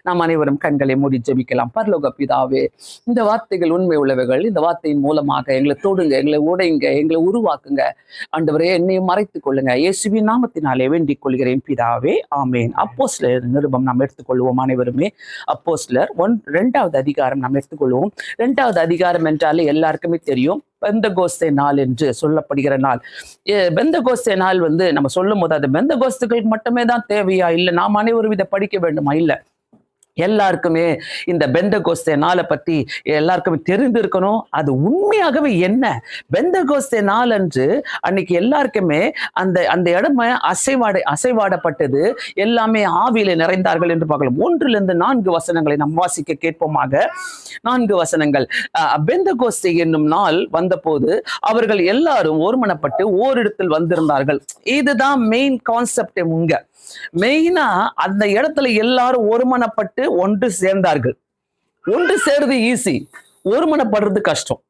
நாம் அனைவரும் கண்களை மூடி ஜெபிக்கலாம். பரலோக பிதாவே, இந்த வார்த்தைகள் உண்மை உள்ளவைகள். இந்த வார்த்தையின் மூலமாக எங்களை தொடுங்க, எங்களை உடைங்க, எங்களை உருவாக்குங்க. ஆண்டவரே, என்னையும் மறைத்துக் கொள்ளுங்க. இயேசுவின் நாமத்தினாலே வேண்டிக் கொள்கிறேன் பிதாவே, ஆமேன். அப்போஸ்தலர் நிருபம் நாம் எடுத்துக்கொள்வோம். அனைவருமே அப்போஸ்தலர் 2வது அதிகாரம் நாம் எடுத்துக்கொள்வோம். 2வது அதிகாரம் என்றாலே எல்லாருக்குமே தெரியும், பெந்தகோஸ்தே நாள் என்று சொல்லப்படுகிற நாள். பெந்தகோஸ்தே நாள் நம்ம சொல்லும் போது அது பெந்தகோஸ்துகளுக்கு மட்டுமே தான் தேவையா? இல்லை நாம் அனைவரும் இதை படிக்க வேண்டுமா? இல்லை, எல்லாருக்குமே இந்த பெந்தகோஸ்தே நாளை பற்றி எல்லாருக்குமே தெரிந்திருக்கணும். அது உண்மையாகவே என்ன பெந்தகோஸ்தே நாள் அன்று அன்னைக்கு எல்லாருக்குமே அந்த அந்த இடமே அசைவாடப்பட்டது. எல்லாமே ஆவியில நிறைந்தார்கள் என்று பார்க்கலாம். 1-4 வசனங்களை நாம் வாசிக்க கேட்போமாக. 4 வசனங்கள். பெந்தகோஸ்தே என்னும் நாள் வந்தபோது அவர்கள் எல்லாரும் ஒருமனப்பட்டு ஓரிடத்தில் வந்திருந்தார்கள். இதுதான் மெயின் கான்செப்ட். மெயினா அந்த இடத்துல எல்லாரும் ஒருமனப்பட்டு ஒன்று சேர்ந்தார்கள். ஒன்று சேர்றது ஈஸி, ஒருமனப்படுறது கஷ்டம்.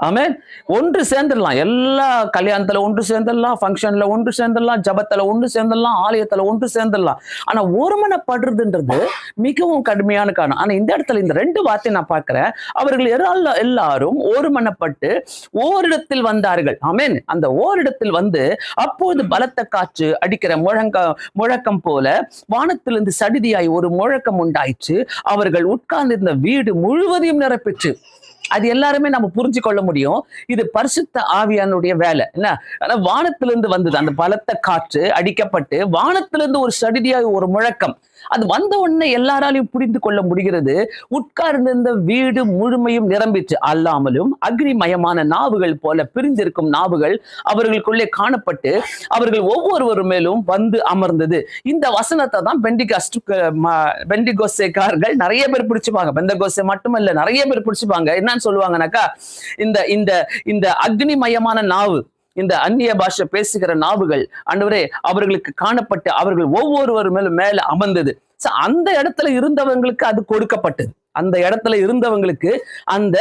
ஆமென். ஒன்று சேர்ந்துடலாம், எல்லா கல்யாணத்துல ஒன்று சேர்ந்துடலாம், ஃபங்க்ஷன்ல ஒன்று சேர்ந்துடலாம், ஜபத்துல ஒன்று சேர்ந்துடலாம், ஆலயத்துல ஒன்று சேர்ந்துடலாம். ஆனா ஒருமனப்படுறதுன்றது மிகவும் கடுமையான காரணம். ஆனா இந்த இடத்துல இந்த 2 வார்த்தை நான் பார்க்கிறேன். அவர்கள் எல்லாரும் ஒருமனப்பட்டு ஓரிடத்தில் வந்தார்கள். ஆமென். அந்த ஓரிடத்தில் அப்போது பலத்த காற்று அடிக்கிற முழக்கம் போல வானத்திலிருந்து சடிதியாய் ஒரு முழக்கம் உண்டாயிற்று. அவர்கள் உட்கார்ந்திருந்த வீடு முழுவதையும் நிரப்பிற்று. அது எல்லாருமே நம்ம புரிஞ்சு கொள்ள முடியும். இது பரிசுத்த ஆவியானுடைய வேலை. என்ன, வானத்திலிருந்து வந்தது அந்த பலத்த காற்று அடிக்கப்பட்டு வானத்திலிருந்து ஒரு சடிதியாய் ஒரு முழக்கம். அது வந்த உடனே எல்லாராலையும் புரிந்து கொள்ள முடிகிறது. உட்கார்ந்திருந்த வீடு முழுமையும் நிரம்பிற்று. அல்லாமலும் அக்னிமயமான நாவுகள் போல பிரிந்திருக்கும் நாவுகள் அவர்களுக்குள்ளே காணப்பட்டு அவர்கள் ஒவ்வொருவர் மேலும் வந்து அமர்ந்தது. இந்த வசனத்தை தான் பெண்டிகோஸ்தேக்காரர்கள் நிறைய பேர் பிடிச்சுப்பாங்க. பெந்தகோஸ்தே மட்டுமல்ல, நிறைய பேர் பிடிச்சுப்பாங்க. என்னன்னு சொல்லுவாங்கன்னாக்கா, இந்த இந்த இந்த அக்னிமயமான நாவு, இந்த அந்நிய பாஷை பேசுகிற நாவுகள் ஆண்டவரே அவர்களுக்கு காணப்பட்டு அவர்கள் ஒவ்வொருவர் மேல அமர்ந்தது. அந்த இடத்துல இருந்தவங்களுக்கு அது கொடுக்கப்பட்டது. அந்த இடத்துல இருந்தவங்களுக்கு அந்த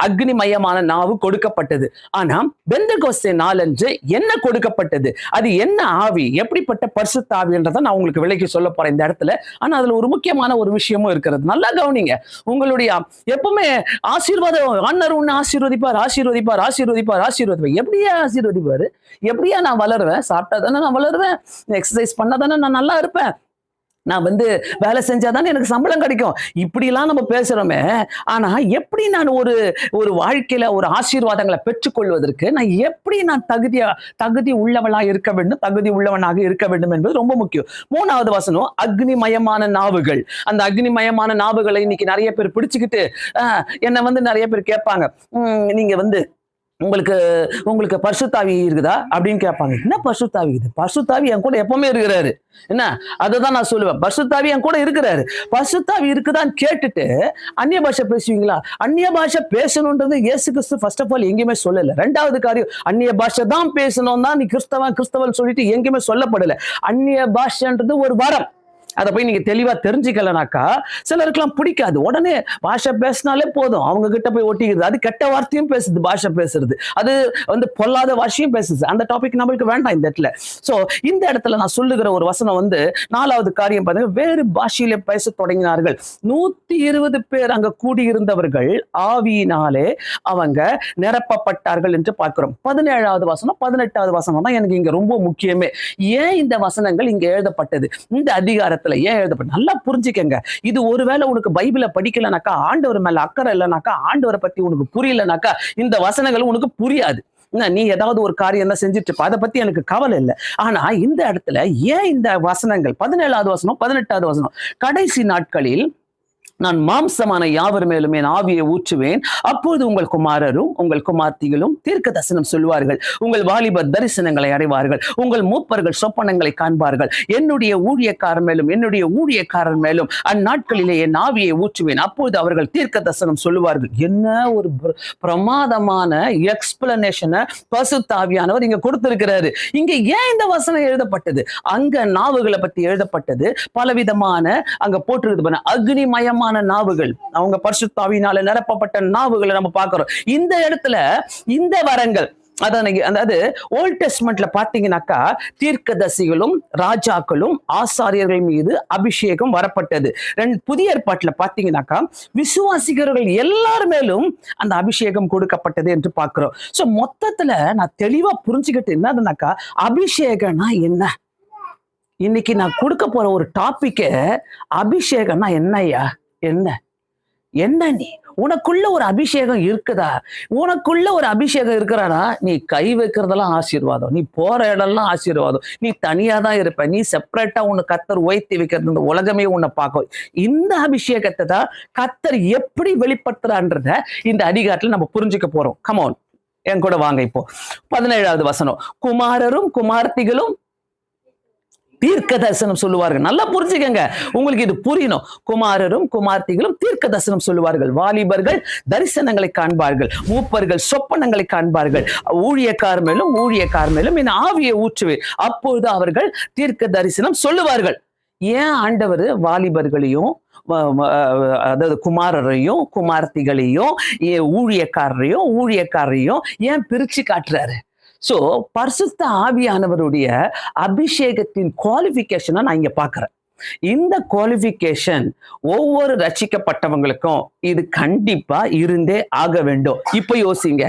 அக்னிமயமான நாவு கொடுக்கப்பட்டது. ஆனா பெந்தகோஸ்தே நாளன்று என்ன கொடுக்கப்பட்டது? அது என்ன ஆவி, எப்படிப்பட்ட பரிசுத்த ஆவின்றதை நான் உங்களுக்கு விலைக்கு சொல்ல போறேன் இந்த இடத்துல. ஆனா அதுல ஒரு முக்கியமான ஒரு விஷயமும் இருக்கிறது. நல்லா கவனிங்க. உங்களுடைய எப்பவுமே ஆசீர்வாதம், ஆண்டவர் உன்னை ஆசீர்வதிப்பார், ஆசீர்வதிப்பார், ஆசீர்வதிப்பார், ஆசீர்வதிப்பார். எப்படியா ஆசீர்வதிப்பாரு? எப்படியா நான் வளருவேன்? சாப்பிட்டா தானே நான் வளருவேன், எக்ஸசைஸ் பண்ணா தானே நான் நல்லா இருப்பேன், நான் வேலை செஞ்சாதானே எனக்கு சம்பளம் கிடைக்கும். இப்படிலாம் நம்ம பேசுறோமே. ஆனா எப்படி நான் ஒரு வாழ்க்கையில ஒரு ஆசீர்வாதங்களை பெற்றுக்கொள்வதற்கு நான் தகுதி உள்ளவளா இருக்க வேண்டும், தகுதி உள்ளவனாக இருக்க வேண்டும் என்பது ரொம்ப முக்கியம். 3வது வசனம், அக்னிமயமான நாவுகள். அந்த அக்னிமயமான நாவுகளை இன்னைக்கு நிறைய பேர் பிடிச்சுக்கிட்டு என்ன நிறைய பேர் கேட்பாங்க, நீங்க உங்களுக்கு பரிசுத்தாவி இருக்குதா அப்படின்னு கேட்பாங்க. என்ன பரிசுத்தாவி? இது பரிசுத்தாவி என் கூட எப்பவுமே இருக்கிறாரு. என்ன, அதுதான் நான் சொல்லுவேன். பரிசுத்தாவி என் கூட இருக்கிறாரு. பரிசுத்தாவி இருக்குதான்னு கேட்டுட்டு அந்நிய பாஷை பேசுவீங்களா? அந்நிய பாஷை பேசணுன்றது இயேசு கிறிஸ்து ஃபர்ஸ்ட் ஆஃப் ஆல் எங்கேயுமே சொல்லல. 2வது காரியம், அந்நிய பாஷை தான் பேசணும் தான் நீ கிறிஸ்தவன் சொல்லிட்டு எங்கேயுமே சொல்லப்படல. அந்நிய பாஷைன்றது ஒரு வரம். அதை போய் நீங்க தெளிவா தெரிஞ்சுக்கலனாக்கா சிலருக்குலாம் பிடிக்காது. உடனே பாஷை பேசினாலே போதும், அவங்க கிட்ட போய் ஒட்டிக்கிறது. அது கெட்ட வார்த்தையும் பேசுது, பாஷை பேசுறது, அது பொல்லாத வார்த்தையும் பேசுது. அந்த டாபிக் நம்மளுக்கு வேண்டாம் இந்த இடத்துல. சோ இந்த இடத்துல நான் சொல்லுகிற ஒரு வசனம் 4வது காரியம் பாருங்க, வேறு பாஷையில பேச தொடங்கினார்கள். 120 பேர் அங்க கூடியிருந்தவர்கள் ஆவியினாலே அவங்க நிரப்பப்பட்டார்கள் என்று பார்க்கிறோம். 17வது வசனம் 18வது வசனம் தான் எனக்கு இங்க ரொம்ப முக்கியமே. ஏன் இந்த வசனங்கள் இங்க எழுதப்பட்டது, இந்த அதிகாரத்தில் ஏன் எழுதப்பட்ட? நல்லா புரிஞ்சுக்கங்க. இது ஒருவேளை உனக்கு பைபிளை படிக்கலனாக்கா, ஆண்டவர் மேல அக்கறை இல்லைனாக்கா, ஆண்டவரை பத்தி உனக்கு புரியலனாக்கா, இந்த வசனங்கள் உனக்கு புரியாது. நீ ஏதாவது ஒரு காரியம் தான் செஞ்சுட்டு இருப்ப, அதை பத்தி எனக்கு கவலை இல்லை. ஆனா இந்த இடத்துல ஏன் இந்த வசனங்கள் 17வது வசனம் 18வது வசனம், கடைசி நாட்களில் நான் மாம்சமான யாவர் மேலும் என் ஆவியை ஊற்றுவேன், அப்போது உங்கள் குமாரரும் உங்கள் குமார்த்திகளும் தீர்க்க தரிசனம் சொல்வார்கள், உங்கள் வாலிபர் தரிசனங்களை அடைவார்கள், உங்கள் மூப்பர்கள் சொப்பனங்களை காண்பார்கள், என்னுடைய ஊழியக்காரர் மேலும் அந்நாட்களிலே என் ஆவியை ஊற்றுவேன், அப்போது அவர்கள் தீர்க்க தரிசனம் சொல்லுவார்கள். என்ன ஒரு பிரமாதமான எக்ஸ்பிளனேஷனை பரிசுத்த ஆவியானவர் இங்க கொடுத்திருக்கிறாரு. இங்க ஏன் இந்த வசனம் எழுதப்பட்டது? அங்க நாவுகளை பத்தி எழுதப்பட்டது. பலவிதமான அங்க போட்டிருக்கு அக்னிமயமான நாவுகள், அவங்க பரிசுத்த ஆவியினால நிரப்பப்பட்ட நாவுகளை நம்ம பார்க்கிறோம். இந்த இடத்துல இந்த வரங்கள் அதான் அதாவது ஓல்ட் டெஸ்ட்மெண்ட்ல பாத்தீங்கன்னாக்கா தீர்க்கதரிசிகளும் ராஜாக்களும் ஆசாரியர்கள் மீது அபிஷேகம் வரப்பட்டது. புதிய ஏற்பாட்டுல பாத்தீங்கன்னாக்கா விசுவாசிகர்கள் எல்லார் மேலும் அந்த அபிஷேகம் கொடுக்கப்பட்டது என்று பார்க்கிறோம். சோ மொத்தத்துல நான் தெளிவா புரிஞ்சுக்கிட்டு என்னதுனாக்கா அபிஷேகம்னா என்ன, இன்னைக்கு நான் கொடுக்க போற ஒரு டாபிக் அபிஷேகம்னா என்னய்யா, என்ன நீ உனக்குள்ள ஒரு அபிஷேகம் இருக்குதா, உனக்குள்ள ஒரு அபிஷேகம் இருக்கிறானா நீ கை வைக்கிறதெல்லாம் ஆசீர்வாதம், நீ போற இடம்லாம் ஆசீர்வாதம், நீ தனியா தான் இருப்ப, நீ செப்பரேட்டா உன்னை கத்தர் உயர்த்தி வைக்கிறது, இந்த உலகமே உன்னை பார்க்கும். இந்த அபிஷேகத்தை தான் கத்தர் எப்படி வெளிப்படுத்துறான்றத இந்த அதிகாரத்துல நம்ம புரிஞ்சுக்க போறோம். கமான் என் கூட வாங்க. இப்போ 17வது வசனம், குமாரரும் குமார்த்திகளும் தீர்க்க தரிசனம் சொல்லுவார்கள். நல்லா புரிஞ்சுக்கங்க, உங்களுக்கு இது புரியணும். குமாரரும் குமார்த்திகளும் தீர்க்க தரிசனம் சொல்லுவார்கள், வாலிபர்கள் தரிசனங்களை காண்பார்கள், மூப்பர்கள் சொப்பனங்களை காண்பார்கள், ஊழியக்கார் மேலும் என் ஆவியை ஊற்றுவேன், அப்பொழுது அவர்கள் தீர்க்க தரிசனம் சொல்லுவார்கள். ஏன் ஆண்டவர் வாலிபர்களையும் அதாவது குமாரரையும் குமார்த்திகளையும் ஊழியக்காரரையும் ஏன் பிரிச்சு காட்டுறாரு? சோ பரிசுத்த ஆவியானவருடைய அபிஷேகத்தின் குவாலிபிகேஷனை நான் இங்க பாக்குறேன். இந்த குவாலிபிகேஷன் ஒவ்வொரு ரட்சிக்கப்பட்டவங்களுக்கும் இது கண்டிப்பா இருந்தே ஆக வேண்டும். இப்ப யோசிங்க,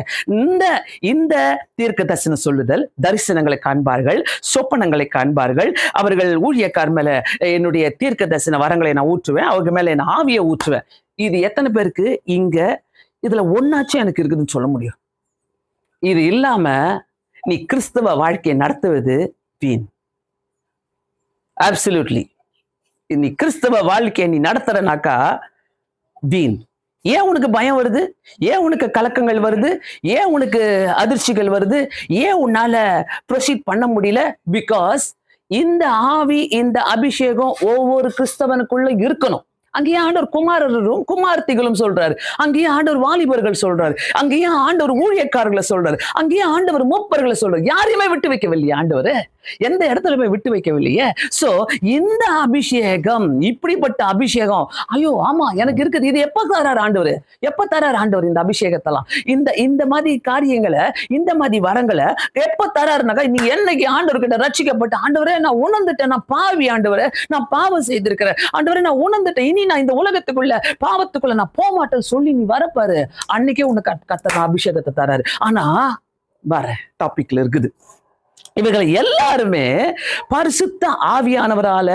இந்த தீர்க்க தரிசனம் சொல்லுதல், தரிசனங்களை காண்பார்கள், சொப்பனங்களை காண்பார்கள், அவர்கள் ஊழியக்கார் மேல என்னுடைய தீர்க்க தரிசன வரங்களை நான் ஊற்றுவேன், அவங்க மேல என் ஆவியை ஊற்றுவேன். இது எத்தனை பேருக்கு இங்க இதுல ஒன்னாச்சும் எனக்கு இருக்குதுன்னு சொல்ல முடியும்? இது இல்லாம நீ கிறிஸ்தவ வாழ்க்கையை நடத்துவது வீண். அப்சல்யூட்லி. நீ கிறிஸ்தவ வாழ்க்கையை நீ நடத்துறனாக்கா வீண். ஏன் உனக்கு பயம் வருது? ஏன் உனக்கு கலக்கங்கள் வருது? ஏன் உனக்கு அதிர்ச்சிகள் வருது? ஏன் உன்னால ப்ரொசீட் பண்ண முடியல? பிகாஸ் இந்த ஆவி, இந்த அபிஷேகம் ஒவ்வொரு கிறிஸ்தவனுக்குள்ள இருக்கணும். அங்கேயே ஆண்டவர் குமாரரும் குமார்த்திகளும் சொல்றாரு, அங்கேயே ஆண்டவர் வாலிபர்கள் சொல்றாரு, அங்கேயே ஆண்டவர் ஊழியக்காரர்களை சொல்றாரு, அங்கேயே ஆண்டவர் மூப்பர்களை சொல்றாரு. யாரையுமே விட்டு வைக்கவில்லையே ஆண்டவர், எந்த இடத்துல போய் விட்டு வைக்கவில்லையே. சோ இந்த அபிஷேகம், இப்படிப்பட்ட அபிஷேகம், ஐயோ ஆமா எனக்கு இருக்குது, இது எப்ப தராரு ஆண்டவர்? இந்த அபிஷேகத்தெல்லாம், இந்த மாதிரி காரியங்களை, இந்த மாதிரி வரங்களை எப்ப தராருனாக்கா, நீ என்னைக்கு ஆண்டவர் கிட்ட ரட்சிக்கப்பட்ட, ஆண்டவரே நான் உணர்ந்துட்டேன், நான் பாவி ஆண்டவரே, நான் பாவம் செய்திருக்கிறேன் ஆண்டவரே, நான் உணர்ந்துட்டேன், இனி நான் இந்த உலகத்துக்குள்ள பாவத்துக்குள்ள நான் போக மாட்டேன்னு சொல்லி நீ வரப்பாரு, அன்னைக்கே உனக்கு கர்த்தர் அபிஷேகத்தை தராரு. ஆனா வர டாபிக்ல இருக்குது, இவர்கள் எல்லாருமே பரிசுத்த ஆவியானவரால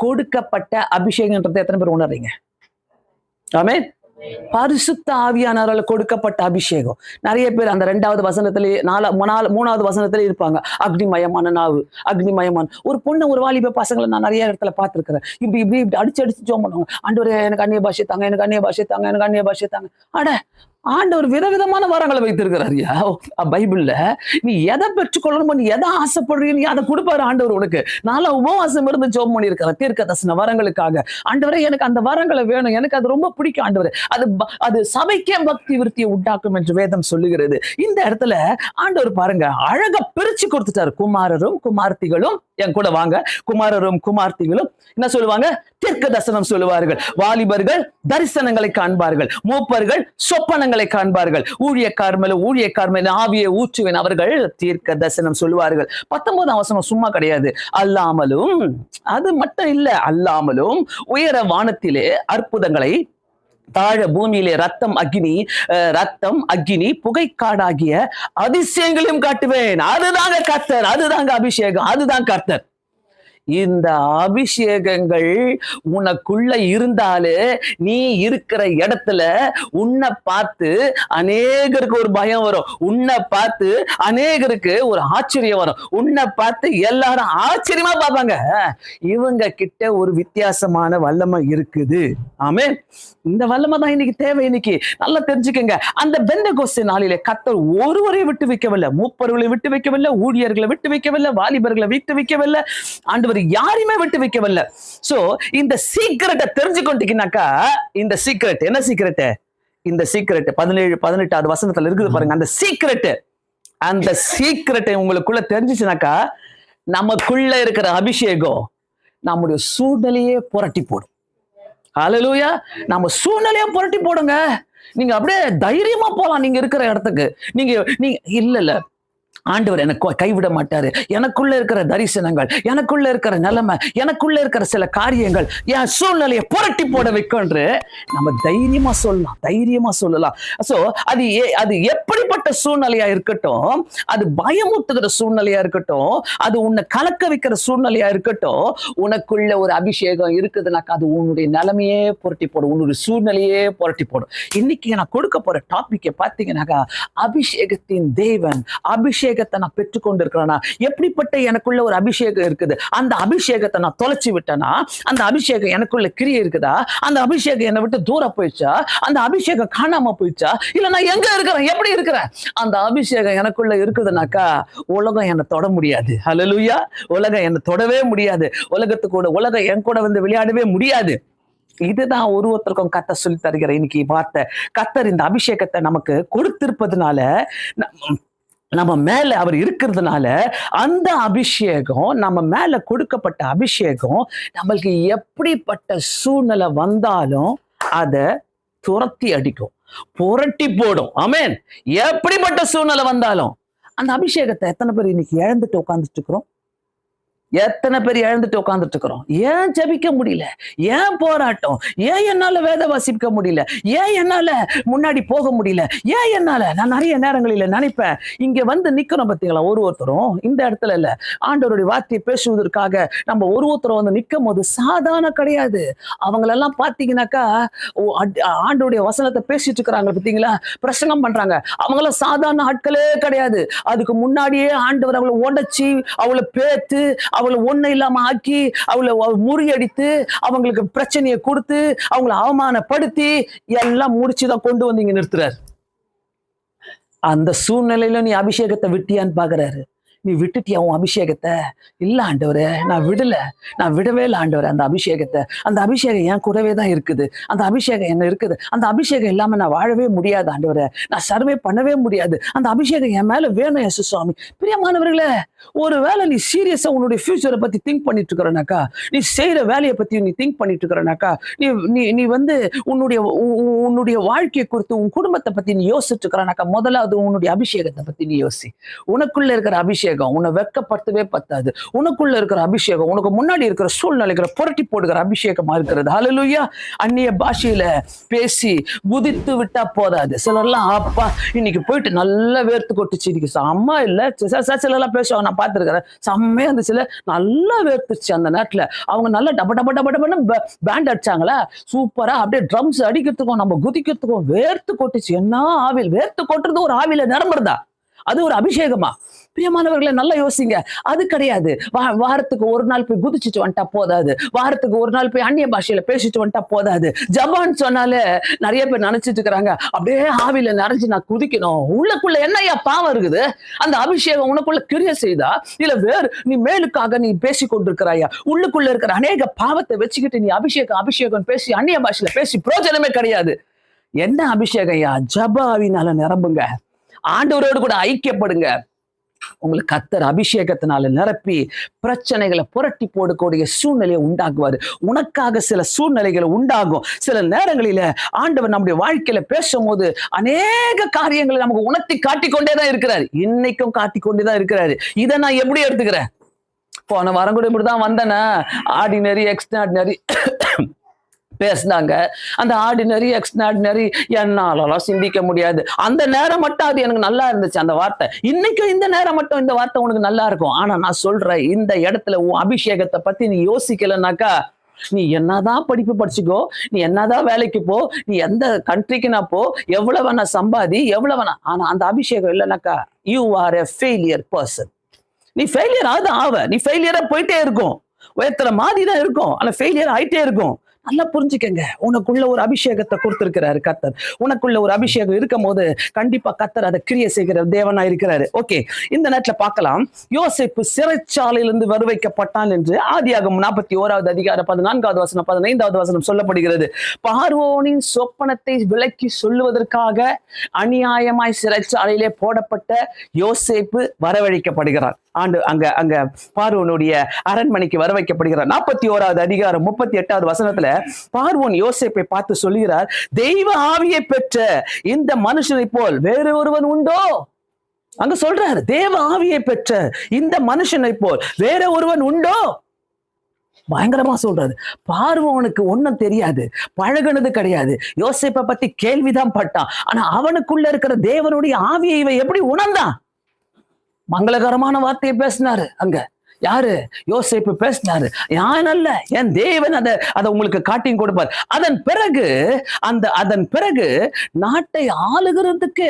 கொடுக்கப்பட்ட அபிஷேகம்ன்றதை எத்தனை பேர் உணர்றீங்க? ஆமென். பரிசுத்த ஆவியானவரால் கொடுக்கப்பட்ட அபிஷேகம். நிறைய பேர் அந்த 2வது வசனத்திலே 3வது வசனத்திலே இருப்பாங்க, அக்னிமயமான நாவு, அக்னிமயமான. ஒரு பொண்ணு, ஒரு வாலிப பசங்களை நான் நிறைய இடத்துல பார்த்திருக்கிறேன், இப்படி அடிச்சு ஜோம் பண்ணுவாங்க, ஆண்டவரே எனக்கு அந்நிய பாஷை தாங்க, எனக்கு அந்நிய பாஷை தாங்க. அட, ஆண்டவர் விதவிதமான வரங்களை வைத்திருக்கிறாரியா பைபிள்ல. நீ எதை பெற்றுக்கொள்ளணுமோ, நீ எதை ஆசைப்படுறீங்க, நீ அதை கொடுப்பாரு ஆண்டவர் உனக்கு. நாளா உபவாசம் இருந்து ஜெபம் பண்ணியிருக்கிறேன் தீர்க்க தரிசன வரங்களுக்காக. ஆண்டவரே எனக்கு அந்த வரங்களை வேணும், எனக்கு அது ரொம்ப பிடிக்கும் ஆண்டவர், அது சபைக்கே பக்தி விருத்தியை உண்டாக்கும் என்று வேதம் சொல்லுகிறது. இந்த இடத்துல ஆண்டவர் பாருங்க அழகா பிரிச்சு கொடுத்துட்டாரு. குமாரரும் குமார்த்திகளும், என் கூட வாங்க, குமாரரும் குமார்த்திகளும் என்ன சொல்லுவாங்க? தீர்க்க தரிசனம் சொல்லுவார்கள், வாலிபர்கள் தரிசனங்களை காண்பார்கள், மூப்பர்கள் சொப்பனங்களை காண்பார்கள், ஊழியக்கார் மேல ஆவியை ஊற்றுவேன், அவர்கள் தீர்க்க தரிசனம் சொல்லுவார்கள். 19ஆம் வசனம் சும்மா கிடையாது. அல்லாமலும், அது மட்டும் இல்ல, அல்லாமலும் உயர வானத்திலே அற்புதங்களை, தாழ பூமியிலே ரத்தம் அக்கினி புகைக்காடாகிய அதிசயங்களையும் காட்டுவேன். அதுதாங்க கர்த்தர், அதுதாங்க அபிஷேகம், அதுதான் கர்த்தர். இந்த அபிஷேகங்கள் உனக்குள்ள இருந்தாலே நீ இருக்கிற இடத்துல உன்னை பார்த்து அநேகருக்கு ஒரு பயம் வரும், உன்னை பார்த்து அநேகருக்கு ஒரு ஆச்சரியம் வரும், உன்னை பார்த்து எல்லாரும் ஆச்சரியமா பார்ப்பாங்க, இவங்க கிட்ட ஒரு வித்தியாசமான வல்லமை இருக்குது. ஆமென். இந்த வல்லமை தான் இன்னைக்கு தேவை. இன்னைக்கு நல்லா தெரிஞ்சுக்கங்க, அந்த பெந்தெகோஸ்தே நாளிலே கர்த்தர் ஒருவரை விட்டு வைக்கவில்லை, மூப்பர்களை விட்டு வைக்கவில்லை, ஊழியர்களை விட்டு வைக்கவில்லை, வாலிபர்களை விட்டு வைக்கவில்லை, ஆண்டவர் யாரையுமே விட்டு வைக்கவில்லை. சோ இந்த சீக்கிரட்டை தெரிஞ்சுக்கொண்டீங்கன்னாக்கா, இந்த சீக்கிரட் என்ன சீக்கிரட்? இந்த சீக்கிரட் 17-18வது வசனத்துல இருக்குது பாருங்க. அந்த சீக்கிரட்டை உங்களுக்குள்ள தெரிஞ்சிச்சுனாக்கா, நமக்குள்ள இருக்கிற அபிஷேகம் நம்முடைய சூழ்நிலையே புரட்டி போடும். ஹல்லேலூயா. நம்ம சூழ்நிலையை புரட்டி போடுங்க. நீங்க அப்படியே தைரியமா போலாம் நீங்க இருக்கிற இடத்துக்கு. நீங்க இல்ல ஆண்டவர் எனக்கு கைவிட மாட்டாரு. எனக்குள்ள இருக்கிற தரிசனங்கள், எனக்குள்ள இருக்கிற நிலைமை, எனக்குள்ள இருக்கிற சில காரியங்கள் என் சூழ்நிலையை புரட்டி போட வைக்கும்ன்று நம்ம தைரியமா சொல்லலாம். சோ அது எப்படிப்பட்ட சூழ்நிலையா இருக்கட்டும், அது பயமூட்டுகிற சூழ்நிலையா இருக்கட்டும், அது உன்னை கலக்க வைக்கிற சூழ்நிலையா இருக்கட்டும், உனக்குள்ள ஒரு அபிஷேகம் இருக்குதுனாக்கா அது உன்னுடைய நிலைமையே புரட்டி போடும், உன்னுடைய சூழ்நிலையே புரட்டி போடும். இன்னைக்கு நான் கொடுக்க போற டாபிக்கை பார்த்தீங்கன்னாக்கா, அபிஷேகத்தின் தேவன், அபிஷேகத்தை நான் பெற்றுக்கொண்டு இருக்கிறேனா, எப்படிப்பட்ட எனக்குள்ள ஒரு அபிஷேகம் இருக்குது, அந்த அபிஷேகத்தை நான் தொலைச்சி விட்டேனா, அந்த அபிஷேகம் எனக்குள்ள கிரியை இருக்குதா, அந்த அபிஷேகம் என்னை விட்டு தூரம் போயிடுச்சா, அந்த அபிஷேகம் காணாம போயிடுச்சா, இல்ல நான் எங்க இருக்கிறேன், எப்படி இருக்கிறேன், அந்த அபிஷேகம் எனக்குள்ள இருக்குதுனாக்கா உலகம் என்னை தொட முடியாது. ஹல்லேலூயா. உலகம் என்னை தொடவே முடியாது. உலகம் என் கூட வந்து விளையாடவே முடியாது. இதுதான் ஒருத்தருக்கும் கர்த்தர் சொல்லி தருகிற இன்னைக்கு வார்த்தை. கர்த்தர் இந்த அபிஷேகத்தை நமக்கு கொடுத்திருப்பதுனால, நம்ம மேல அவர் இருக்கிறதுனால, அந்த அபிஷேகம், நம்ம மேல கொடுக்கப்பட்ட அபிஷேகம் நம்மளுக்கு எப்படிப்பட்ட சூழ்நிலை வந்தாலும் அதை துரத்தி அடிக்கும், புரட்டி போடும். ஆமென். எப்படிப்பட்ட சூழ்நிலை வந்தாலும் அந்த அபிஷேகத்தை எத்தனை பேர் இன்னைக்கு இழந்துட்டு உட்கார்ந்துட்டு இருக்கிறோம்? எத்தனை பேர் இழந்துட்டு உட்கார்ந்துட்டு இருக்கிறோம்? ஏன் ஜெபிக்க முடியல? ஏன் போராட்டம்? ஏன் என்னால வேத வாசிக்க முடியல? ஏன் என்னால முன்னாடி போக முடியல? ஏன் என்னால? நான் நிறைய நேரங்களில நினைப்பேன், இங்க வந்து நிக்கிறோம் பார்த்தீங்களா, ஒருத்தரும் இந்த இடத்துல இல்ல, ஆண்டவருடைய வார்த்தையை பேசுவதற்காக நம்ம ஒருத்தரும் வந்து நிற்கும் போது சாதாரண கிடையாது. அவங்களெல்லாம் பார்த்தீங்கன்னாக்கா, ஆண்டவருடைய வசனத்தை பேசிட்டு இருக்கிறாங்க பார்த்தீங்களா, பிரசங்கம் பண்றாங்க, அவங்களாம் சாதாரண ஆட்களே கிடையாது. அதுக்கு முன்னாடியே ஆண்டவர் அவளை உடைச்சி, அவளை பேத்து, அவளை ஒண்ணு இல்லாம ஆக்கி, அவளை முறியடித்து, அவங்களுக்கு பிரச்சனையை கொடுத்து, அவங்களை அவமானப்படுத்தி எல்லாம் முடிச்சுதான் கொண்டு வந்து இங்க நிறுத்துறாரு. அந்த சூழ்நிலையில நீ அபிஷேகத்தை விட்டியான்னு பாக்குறாரு. நீ விட்டுட்டியா உன் அபிஷேகத்தை? இல்ல ஆண்டவரே, நான் விடவே இல்லை ஆண்டவரே. அந்த அபிஷேகம் என் கூடவே தான் இருக்குது. அந்த அபிஷேகம் என்ன இருக்குது. அந்த அபிஷேகம் இல்லாம நான் வாழவே முடியாது ஆண்டவரே, நான் சர்வே பண்ணவே முடியாது. அந்த அபிஷேகம் என் மேல வேணும் இயேசு சுவாமி. பிரியமானவர்களே, ஒருவேளை நீ சீரியஸா உன்னுடைய ஃபியூச்சரை பத்தி திங்க் பண்ணிட்டு இருக்கிறனாக்கா, நீ செய்யற வேலையை பத்தி நீ திங்க் பண்ணிட்டு இருக்கிறனாக்கா, நீ வந்து உன்னுடைய வாழ்க்கையை குறித்து, உன் குடும்பத்தை பத்தி நீ யோசிச்சுட்டு இருக்கிறனாக்கா, முதலாவது உன்னுடைய அபிஷேகத்தை பத்தி நீ யோசி. உனக்குள்ள இருக்கிற அபிஷேகம் உன்னை வெட்கப்படுத்தவே பத்தாது. உனக்குள்ள இருக்கிற அபிஷேகம் உனக்கு முன்னாடி இருக்கிற சூழ்நிலைகளை புரட்டி போடுகிற அபிஷேகமா இருக்கிறது. ஹல்லேலூயா. அந்நிய பாஷையில பேசி குதித்து விட்டா போதாது. சிலர்லாம் அப்பா இன்னைக்கு போயிட்டு நல்லா வேர்த்து கொட்டுச்சு, இன்னைக்கு செம்ம இல்ல, சிலர்லாம் பேசுவாங்க, நான் பார்த்திருக்கிறேன், செம்மையா இருந்துச்சுல, நல்லா வேர்த்துச்சு. அந்த நேரத்துல அவங்க நல்லா டப டப டப டபன்னு பேண்ட் அடிச்சாங்களா, சூப்பரா அப்படியே ட்ரம்ஸ் அடிக்கிறதுக்கும் நம்ம குதிக்கிறதுக்கும் வேர்த்து கொட்டுச்சு. என்ன ஆவில்? வேர்த்து கொட்டுறது ஒரு ஆவில நிரம்புறதா? அது ஒரு அபிஷேகமா? பிரியமானவர்களை நல்லா யோசிங்க. அது கிடையாது. வாரத்துக்கு ஒரு நாள் போய் குதிச்சுட்டு வந்துட்டா போதாது. வாரத்துக்கு ஒரு நாள் போய் அந்நிய பாஷையில பேசிட்டு வந்துட்டா போதாது. ஜபான்னு சொன்னாலே நிறைய பேர் நினைச்சிட்டு இருக்கிறாங்க, அப்படியே ஆவில நிறைஞ்சு நான் குதிக்கணும். உள்ளுக்குள்ள என்னையா பாவம் இருக்குது? அந்த அபிஷேகம் உனக்குள்ள கிரியை செய்தா, இல்ல வேறு நீ மேலுக்காக நீ பேசி கொண்டிருக்கிறாயா? உள்ளுக்குள்ள இருக்கிற அநேக பாவத்தை வச்சுக்கிட்டு நீ அபிஷேகம் பேசி அந்நிய பாஷையில பேசி பிரயோஜனமே கிடையாது. என்ன அபிஷேகம் ஐயா? ஜபாவினால நிரம்புங்க, ஆண்டவரோடு கூட ஐக்கியப்படுங்க. உங்களுக்கு கர்த்தர் அபிஷேகத்தினால நிரப்பி பிரச்சனைகளை புரட்டி போடக்கூடிய சூழ்நிலையை உண்டாக்குவாரு. உனக்காக சில சூழ்நிலைகளை உண்டாகும். சில நேரங்களில ஆண்டவர் நம்முடைய வாழ்க்கையில பேசும்போது அநேக காரியங்களை நமக்கு உணர்த்தி காட்டிக்கொண்டேதான் இருக்கிறாரு. இன்னைக்கும் காட்டிக்கொண்டேதான் இருக்கிறாரு. இதை நான் எப்படி எடுத்துக்கிறேன்? போன வாரம் கூட இப்படிதான் வந்தேன்னா, ஆர்டினரி எக்ஸ்ட்ராடினரி பேசினாங்க. அந்த ஆர்டினரி எக்ஸ்ட்ராடினரி என்னாலலாம் சிந்திக்க முடியாது. அந்த நேரம் மட்டும் அது எனக்கு நல்லா இருந்துச்சு அந்த வார்த்தை. இன்னைக்கும் இந்த நேரம் மட்டும் இந்த வார்த்தை உனக்கு நல்லா இருக்கும். ஆனா நான் சொல்றேன், இந்த இடத்துல உன் அபிஷேகத்தை பத்தி நீ யோசிக்கலனாக்கா, நீ என்னதான் படிப்பு படிச்சுக்கோ, நீ என்னதான் வேலைக்கு போ, நீ எந்த கண்ட்ரிக்கு நான் போ, எவ்வளவு வேணா சம்பாதி, எவ்வளவு வேணா, ஆனா அந்த அபிஷேகம் இல்லைனாக்கா you are a failure person. நீ ஃபெயிலியர் நீ ஃபெயிலியரா போயிட்டே இருக்கும். உயர்த்துற மாதிரி தான் இருக்கும், ஆனா ஃபெயிலியர் ஆயிட்டே இருக்கும். நல்லா புரிஞ்சுக்கங்க, உனக்குள்ள ஒரு அபிஷேகத்தை கொடுத்திருக்கிறாரு கர்த்தர். உனக்குள்ள ஒரு அபிஷேகம் இருக்கும் போது கண்டிப்பா கர்த்தர் அதை கிரியை செய்கிற தேவனா இருக்கிறாரு. ஓகே, இந்த நேரத்துல பார்க்கலாம், யோசேப்பு சிறைச்சாலையிலிருந்து வருவிக்கப்பட்டான் என்று ஆதியாகமம் 41வது அதிகாரம் 14வது வசனம் 15வது வசனம் சொல்லப்படுகிறது. பார்வோனின் சொப்பனத்தை விளக்கி சொல்லுவதற்காக அநியாயமாய் சிறைச்சாலையிலே போடப்பட்ட யோசேப்பு வரவழைக்கப்படுகிறார். அங்க பார்வோனுடைய அரண்மனைக்கு வர வைக்கப்படுகிறார். 41வது அதிகாரம் 38வது வசனத்துல பார்வோன் யோசேப்பை பார்த்து சொல்லுகிறார், தெய்வ ஆவியை பெற்ற இந்த மனுஷனை போல் வேறு ஒருவன் உண்டோ? அங்க சொல்றாரு, தேவ ஆவியை பெற்ற இந்த மனுஷனை போல் வேற ஒருவன் உண்டோ? பயங்கரமா சொல்றாரு. பார்வோனுக்கு ஒண்ணும் தெரியாது, பழகுனது கிடையாது, யோசேப்பை பத்தி கேள்விதான் பட்டான். ஆனா அவனுக்குள்ள இருக்கிற தேவனுடைய ஆவியை இவன் எப்படி உணர்ந்தான்? மங்களகரமான வார்த்தையை பேசினாரு அங்க. யாரு? யோசேப்பு பேசினாரு. யான் அல்ல, என் தேவன் அதை உங்களுக்கு காட்டியும் கொடுப்பார். அதன் பிறகு நாட்டை ஆளுகிறதுக்கு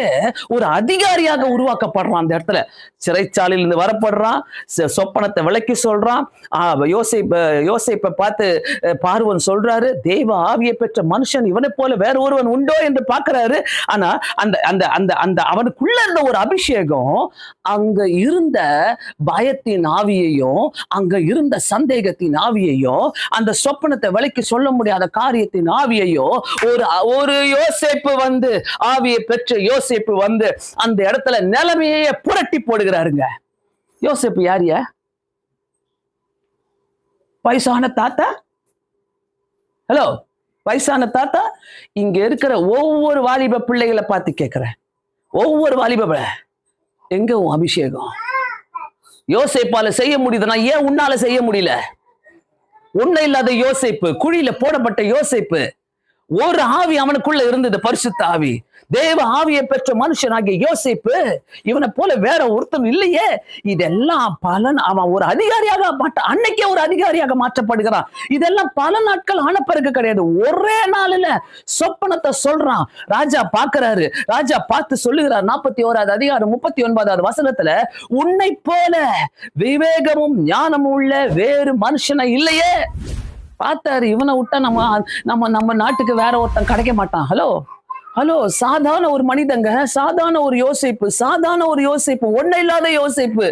ஒரு அதிகாரியாக உருவாக்கப்படுறான். அந்த இடத்துல சிறைச்சாலையில் இருந்து வரப்படுறான், சொப்பனத்தை விளக்கி சொல்றான். யோசேப்பை பார்த்து பார்வன் சொல்றாரு, தேவ ஆவியை பெற்ற மனுஷன் இவனை போல வேற ஒருவன் உண்டோ என்று பார்க்கிறாரு. ஆனா அந்த அந்த அந்த அந்த அவனுக்குள்ள இருந்த ஒரு அபிஷேகம் அங்க இருந்த பயத்தின் ஆவியையும் அங்க இருந்த சந்தேகத்தின் ஆவியையும் அந்த சொப்பனத்தை விலைக்கு சொல்ல முடியாத காரியத்தின் ஆவியையோ ஒரு யோசேப்பு வந்து ஆவியை பெற்ற யோசேப்பு வந்து அந்த இடத்துல நிலைமையே புரட்டி போடுகிறாருங்க. யோசேப்பு யாரியா? வயசான தாத்தா. ஹலோ, வயசான தாத்தா. இங்க இருக்கிற ஒவ்வொரு வாலிப பிள்ளைகளை பார்த்து கேட்கிறேன், ஒவ்வொரு வாலிப எங்க உன் அபிஷேகம்? யோசேப்பால செய்ய முடியுதுன்னா ஏன் உன்னால செய்ய முடியல? உன்னை இல்லாத யோசேப்பு, குழியில போடப்பட்ட யோசேப்பு, ஒரு ஆவி அவனுக்குள்ள இருந்தது, பரிசுத்த ஆவி, தேவ ஆவியை பெற்ற மனுஷனாகிய யோசேப்பு. இவனை போல வேற ஒருத்தன் இல்லையே. இதெல்லாம் பலன். அவன் ஒரு அதிகாரியாக அன்னைக்கே ஒரு அதிகாரியாக மாற்றப்படுகிறான். இதெல்லாம் பல நாட்கள் ஆன பிறகு கிடையாது, ஒரே நாளில சொப்பனத்தை சொல்றான். ராஜா பாக்குறாரு, ராஜா பார்த்து சொல்லுகிறார். 41வது அதிகாரம் 39வது வசனத்துல, உன்னை போல விவேகமும் ஞானமும் உள்ள வேறு மனுஷனை இல்லையே. பார்த்தாரு, இவனை விட்டா நம்ம நாட்டுக்கு வேற ஒருத்தன் கிடைக்க மாட்டான். ஹலோ, சாதாரண ஒரு மனிதங்க, சாதாரண ஒரு யோசேப்பு, ஒன்ன இல்லாத யோசேப்பு,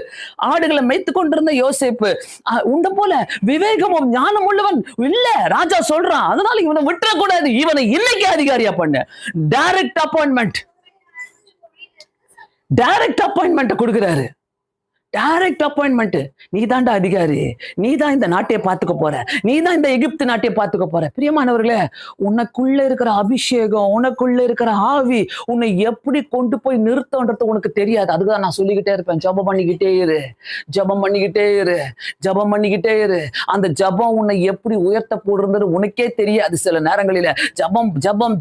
ஆடுகளை மேய்த்து கொண்டிருந்த யோசேப்பு, உண்ட போல விவேகமும் ஞானம் உள்ளவன் இல்ல. ராஜா சொல்றான், அதனால இவனை விட்டுறக்கூடாது, இவனை இன்னைக்கு அதிகாரியா பண்ண. டைரக்ட் அப்பாயின்மெண்ட் கொடுக்கிறாரு. Direct appointment. நீ தாண்டா அதிகாரி, நீ தான் இந்த நாட்டையை பார்த்துக்க போற, நீ தான் இந்த எகிப்து நாட்டையை பார்த்துக்க போற. பிரியமானவர்களே, உனக்குள்ள இருக்கிற அபிஷேகம், உனக்குள்ள இருக்கிற ஆவி உன்னை எப்படி கொண்டு போய் நிறுத்தன்றது உனக்கு தெரியாது. அதுதான் நான் சொல்லிக்கிட்டே இருப்பேன், ஜபம் பண்ணிக்கிட்டே இரு. அந்த ஜபம் உன்னை எப்படி உயர்த்த போடுறது உனக்கே தெரியாது. சில நேரங்களில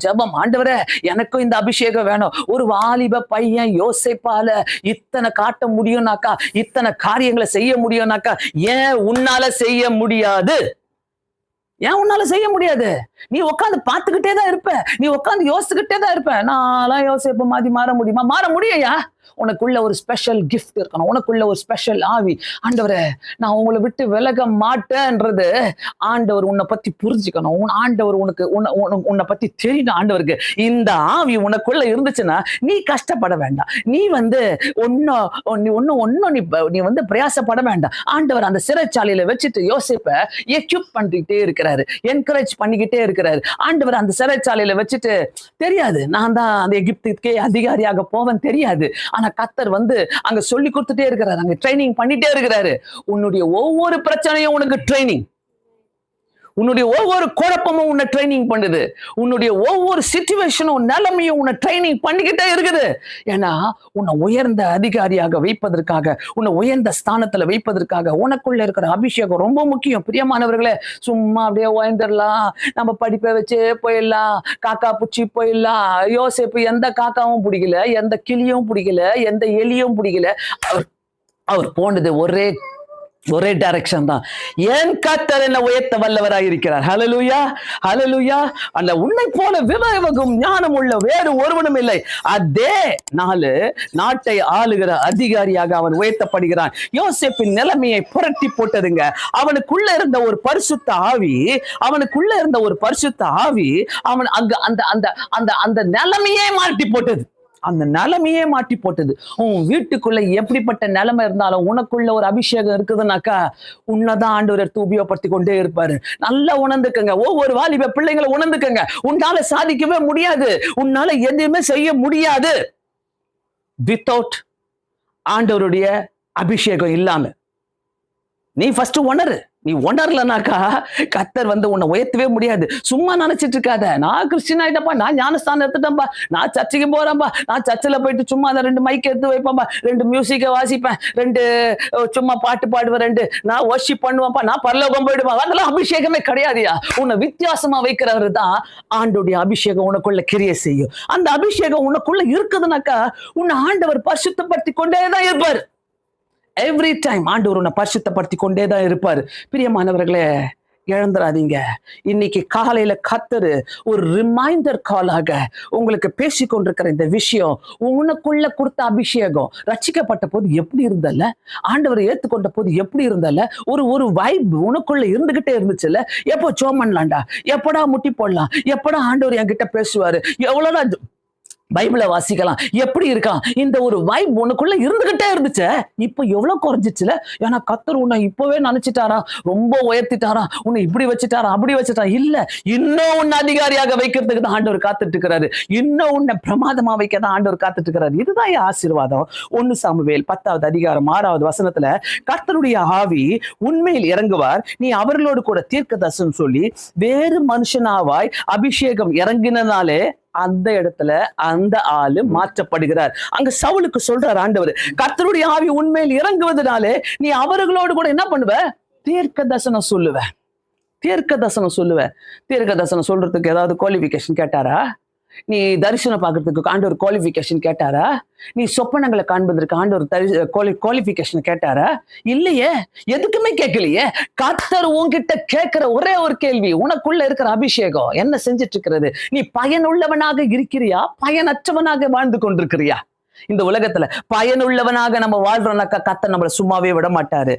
ஜபம் ஆண்டவரே எனக்கும் இந்த அபிஷேகம் வேணும். ஒரு வாலிப பையன் யோசேப்பால இத்தனை காட்ட முடியும்னாக்கா, இத்தனை காரியங்களை செய்ய முடியும்னாக்கா, ஏன் உன்னால செய்ய முடியாது? நீ உட்காந்து பார்த்துக்கிட்டே தான் இருப்ப, நீ உட்காந்து யோசிச்சுக்கிட்டே தான் இருப்ப. நான் யோசிப்ப மாதிரி மாற முடியுமா? மாற முடியா? உனக்குள்ள ஒரு ஸ்பெஷல் கிஃப்ட் இருக்கணும், உனக்குள்ள ஒரு ஸ்பெஷல் ஆவி. ஆண்டவரே, நான் உங்களை விட்டு விலக மாட்டேன்றது ஆண்டவர் உன்னை பத்தி புரிஞ்சுக்கணும். ஆண்டவர் உன்னை பத்தி தெரியணும். ஆண்டவருக்கு இந்த ஆவி உனக்குள்ள இருந்துச்சுன்னா நீ கஷ்டப்பட வேண்டாம், நீ பிரயாசப்பட வேண்டாம். ஆண்டவர் அந்த சிறைச்சாலையில வச்சுட்டு யோசிப்ப எக்யூப் பண்ணிக்கிட்டே இருக்கிறாரு, என்கரேஜ் பண்ணிக்கிட்டே இருக்கிறாரு. ஆண்டவர் அந்த சிறைச்சாலையில வச்சுட்டு, தெரியாது நான் தான் அந்த எகிப்துக்கே அதிகாரியாக போவேன் தெரியாது, ஆனா கர்த்தர் அங்க சொல்லி கொடுத்துட்டே இருக்கிறாரு, அங்க ட்ரைனிங் பண்ணிட்டே இருக்கிறாரு. உன்னுடைய ஒவ்வொரு பிரச்சனையும் உனக்கு ட்ரைனிங், உன்னுடைய ஒவ்வொரு குழப்பமும் உன்னை ட்ரைனிங் பண்ணுது, உன்னுடைய ஒவ்வொரு சிச்சுவேஷனும் நிலைமையும் உன்னை ட்ரைனிங் பண்ணிக்கிட்டே இருக்குது. ஏன்னா உன்னை உயர்ந்த அதிகாரியாக வைப்பதற்காக, உன்னை உயர்ந்த ஸ்தானத்துல வைப்பதற்காக உனக்குள்ள இருக்கிற அபிஷேகம் ரொம்ப முக்கியம். பிரியமானவர்களே, சும்மா அப்படியே உயர்ந்துடலாம், நம்ம படிப்பை வச்சே போயிடலாம், காக்கா பூச்சி போயிடலாம். யோசேப்பு எந்த காக்காவும் பிடிக்கல, எந்த கிளியும் பிடிக்கல, எந்த எலியும் பிடிக்கல. அவர் போனது ஒரே டைரக்ஷன் தான். என் கர்த்தர் என்ன உயர்த்த வல்லவராய் இருக்கிறார். ஹல்லேலூயா, ஹல்லேலூயா. அந்த உன்னை போல விவேகம் ஞானம் உள்ள வேறு ஒருவனும் இல்லை. அதே நாட்டை ஆளுகிற அதிகாரியாக அவன் உயர்த்தப்படுகிறான். யோசேப்பின் நிலைமையை புரட்டி போட்டதுங்க. அவனுக்குள்ள இருந்த ஒரு பரிசுத்த ஆவி அவன் அந்த நிலைமையே மாட்டி போட்டது. உன் வீட்டுக்குள்ள எப்படிப்பட்ட நிலைமை இருந்தாலும் உனக்குள்ள ஒரு அபிஷேகம் இருக்குதுன்னாக்கா உன்னதான் ஆண்டவர் எடுத்து உபயோகப்படுத்தி கொண்டே இருப்பாரு. நல்லா உணர்ந்துக்கங்க, ஒவ்வொரு வாலிப பிள்ளைங்களை உணர்ந்துக்கங்க. உன்னால சாதிக்கவே முடியாது, உன்னால எதுவுமே செய்ய முடியாது வித்தவுட் ஆண்டவருடைய அபிஷேகம் இல்லாம. நீ ஃபர்ஸ்ட் உணரு, நீ உணரலனாக்கா கர்த்தர் உன்னை உயர்த்தவே முடியாது. சும்மா நினைச்சிட்டு இருக்காத, நான் கிறிஸ்டின் ஆயிட்டப்பா, நான் ஞானஸ்தானம் எடுத்துட்டேன்ப்பா, நான் சர்ச்சுக்கு போறேன்ப்பா, நான் சர்ச்சில் போயிட்டு சும்மா அந்த 2 மைக் எடுத்து வைப்பேன்ப்பா, 2 மியூசிக்கை வாசிப்பேன், 2 சும்மா பாட்டு பாடுவேன், 2 நான் வர்ஷிப் பண்ணுவேன்ப்பா, நான் பரலோகம் போயிடுவேன். அதெல்லாம் அபிஷேகமே கிடையாதுயா. உன்னை வித்தியாசமா வைக்கிறவர் தான் ஆண்டோடைய அபிஷேகம் உனக்குள்ள கிரியை செய்யும். அந்த அபிஷேகம் உனக்குள்ள இருக்குதுனாக்கா உன்னை ஆண்டவர் பரிசுத்தப்படுத்தி கொண்டேதான் இருப்பார். எவ்ரி டைம் ஆண்டவர் உன்னை பரிசுத்தப்படுத்தி கொண்டேதான் இருப்பார். பிரியமானவர்களே, இழந்துடாதீங்க. இன்னைக்கு காலையில கர்த்தர் ஒரு ரிமைண்டர் காலாக உங்களுக்கு பேசிக்கொண்டிருக்கிற இந்த விஷயம், உனக்குள்ள கொடுத்த அபிஷேகம் ரட்சிக்கப்பட்ட போது எப்படி இருந்தல்ல, ஆண்டவரை ஏத்துக்கொண்ட போது எப்படி இருந்தல்ல, ஒரு வைப் உனக்குள்ள இருந்துகிட்டே இருந்துச்சுல்ல. எப்போ ஜெபம் பண்ணலாம்டா, எப்படா முட்டி போடலாம், எப்படா ஆண்டவர் என்கிட்ட பேசுவாரு, எவ்வளவுதான் பைபிளை வாசிக்கலாம், எப்படி இருக்கான், இந்த ஒரு வைப் உனக்குள்ள இருந்துகிட்டே இருந்துச்சு. இப்போ எவ்வளவு குறைஞ்சிச்சுல. ஏன்னா கர்த்தர் உன்னை இப்பவே நினைச்சிட்டாரா, ரொம்ப உயர்த்திட்டாரா, உன்னை இப்படி வச்சுட்டாரா, அப்படி வச்சுட்டாரா? இல்ல, இன்னும் உன்னை அதிகாரியாக வைக்கிறதுக்கு தான் ஆண்டவர் காத்துட்டு இருக்கிறாரு. இன்னும் உன்னை பிரமாதமா வைக்க தான் ஆண்டவர் காத்துட்டு இருக்கிறாரு. இதுதான் என் ஆசீர்வாதம். 1 சாமுவேல் 10வது அதிகாரம் 6வது வசனத்துல, கர்த்தருடைய ஆவி உண்மையில் இறங்குவார், நீ அவர்களோடு கூட தீர்க்கதரிசனம் சொல்லி வேறு மனுஷனாவாய். அபிஷேகம் இறங்கினாலே அந்த இடத்துல அந்த ஆளு மாற்றப்படுகிறார். அங்க சவுலுக்கு சொல்றார் ஆண்டவர், கர்த்தருடைய ஆவி உண்மையில் இறங்குவதனாலே நீ அவர்களோடு கூட என்ன பண்ணுவ? தீர்க்க தரிசனம் சொல்லுவ. தீர்க்க தரிசனம் சொல்லுவ. தீர்க்க தரிசனம் சொல்றதுக்கு ஏதாவது குவாலிஃபிகேஷன் கேட்டாரா? நீ தரிசனம் பார்க்கறதுக்கு ஆண்டவர் குவாலிஃபிகேஷன் கேட்டாரா? நீ சொப்பனங்களை காண்பதற்கு ஆண்டவர் குவாலிஃபிகேஷன் கேட்டாரா? இல்லையே, எதுக்குமே கேட்கலையே. கர்த்தர் உன்கிட்ட கேட்கிற ஒரே ஒரு கேள்வி, உனக்குள்ள இருக்கிற அபிஷேகம் என்ன செஞ்சிட்டு இருக்கிறது? நீ பயனுள்ளவனாக இருக்கிறியா, பயனற்றவனாக வாழ்ந்து கொண்டிருக்கிறியா? இந்த உலகத்துல பயனுள்ளவனாக நம்ம வாழ்றோம்னாக்கா கர்த்தர் நம்மளை சும்மாவே விட மாட்டாரு.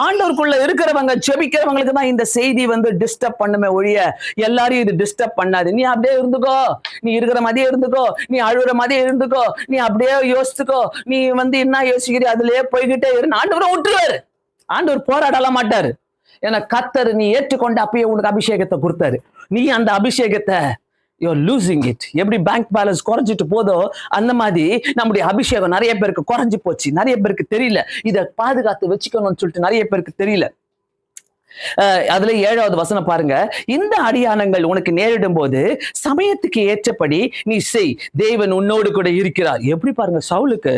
ஆண்டவருக்குள்ள இருக்கிறவங்க ஜெபிக்கிறவங்களுக்கு தான் இந்த செய்தி டிஸ்டர்ப் பண்ணுமே ஒழிய எல்லாரையும் இது டிஸ்டர்ப் பண்ணாது. நீ அப்படியே இருந்துக்கோ, நீ இருக்கிற மாதிரியே இருந்துக்கோ, நீ அழுகுற மாதிரியே இருந்துக்கோ, நீ அப்படியே யோசிச்சுக்கோ, நீ என்ன யோசிக்கிறிய அதுலயே போய்கிட்டே இரு. ஆண்டவரை விட்டுருவாரு. ஆண்டவர் போராடலாம் மாட்டாரு. ஏன்னா கர்த்தர் நீ ஏற்றுக்கொண்டு அப்பயே உனக்கு அபிஷேகத்தை கொடுத்தாரு. நீ அந்த அபிஷேகத்தை you're losing it. எப்படி பேங்க் பேலன்ஸ் குறைஞ்சிட்டு போதோ அந்த மாதிரி நம்முடைய அபிஷேகம் நிறைய பேருக்கு குறைஞ்சு போச்சு. நிறைய பேருக்கு தெரியல, இதை பாதுகாத்து வச்சுக்கணும்னு சொல்லிட்டு நிறைய பேருக்கு தெரியல. அதுல 7வது வசனம் பாருங்க, இந்த அடியானங்கள் உனக்கு நேரிடும் போது சமயத்துக்கு ஏற்றபடி நீ செய், தேவன் உன்னோடு கூட இருக்கிறார். எப்படி பாருங்க, சவுலுக்கு